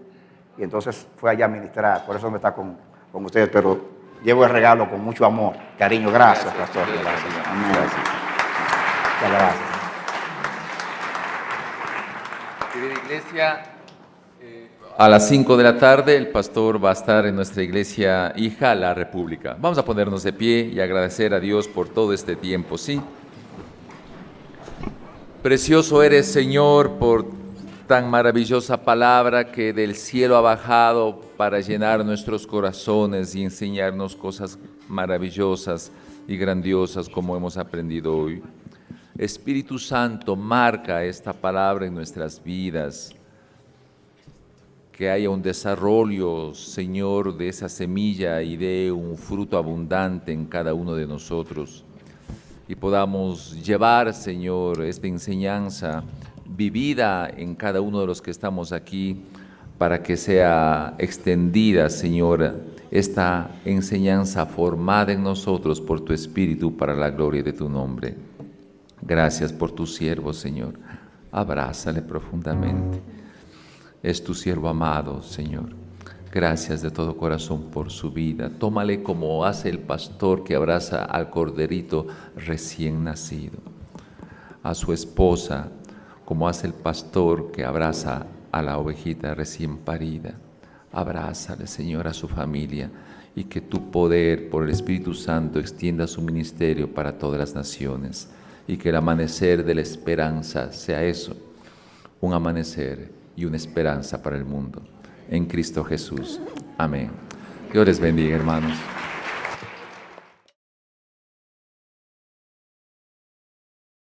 y entonces fue allá a ministrar. Por eso me está con ustedes, pero llevo el regalo con mucho amor, cariño. Gracias, pastor. Gracias. Amén. Muchas gracias. Querida iglesia, a las 5 de la tarde el pastor va a estar en nuestra iglesia hija, La República. Vamos a ponernos de pie y agradecer a Dios por todo este tiempo, ¿sí? Precioso eres, Señor, por tan maravillosa palabra que del cielo ha bajado para llenar nuestros corazones y enseñarnos cosas maravillosas y grandiosas como hemos aprendido hoy. Espíritu Santo, marca esta palabra en nuestras vidas, que haya un desarrollo, Señor, de esa semilla y de un fruto abundante en cada uno de nosotros, y podamos llevar, Señor, esta enseñanza vivida en cada uno de los que estamos aquí, para que sea extendida, Señor, esta enseñanza formada en nosotros por tu Espíritu para la gloria de tu nombre. Gracias por tu siervo, Señor. Abrázale profundamente. Es tu siervo amado, Señor. Gracias de todo corazón por su vida. Tómale como hace el pastor que abraza al corderito recién nacido. A su esposa, como hace el pastor que abraza a la ovejita recién parida. Abrázale, Señor, a su familia, y que tu poder por el Espíritu Santo extienda su ministerio para todas las naciones, y que el amanecer de la esperanza sea eso, un amanecer y una esperanza para el mundo. En Cristo Jesús. Amén. Dios les bendiga, hermanos.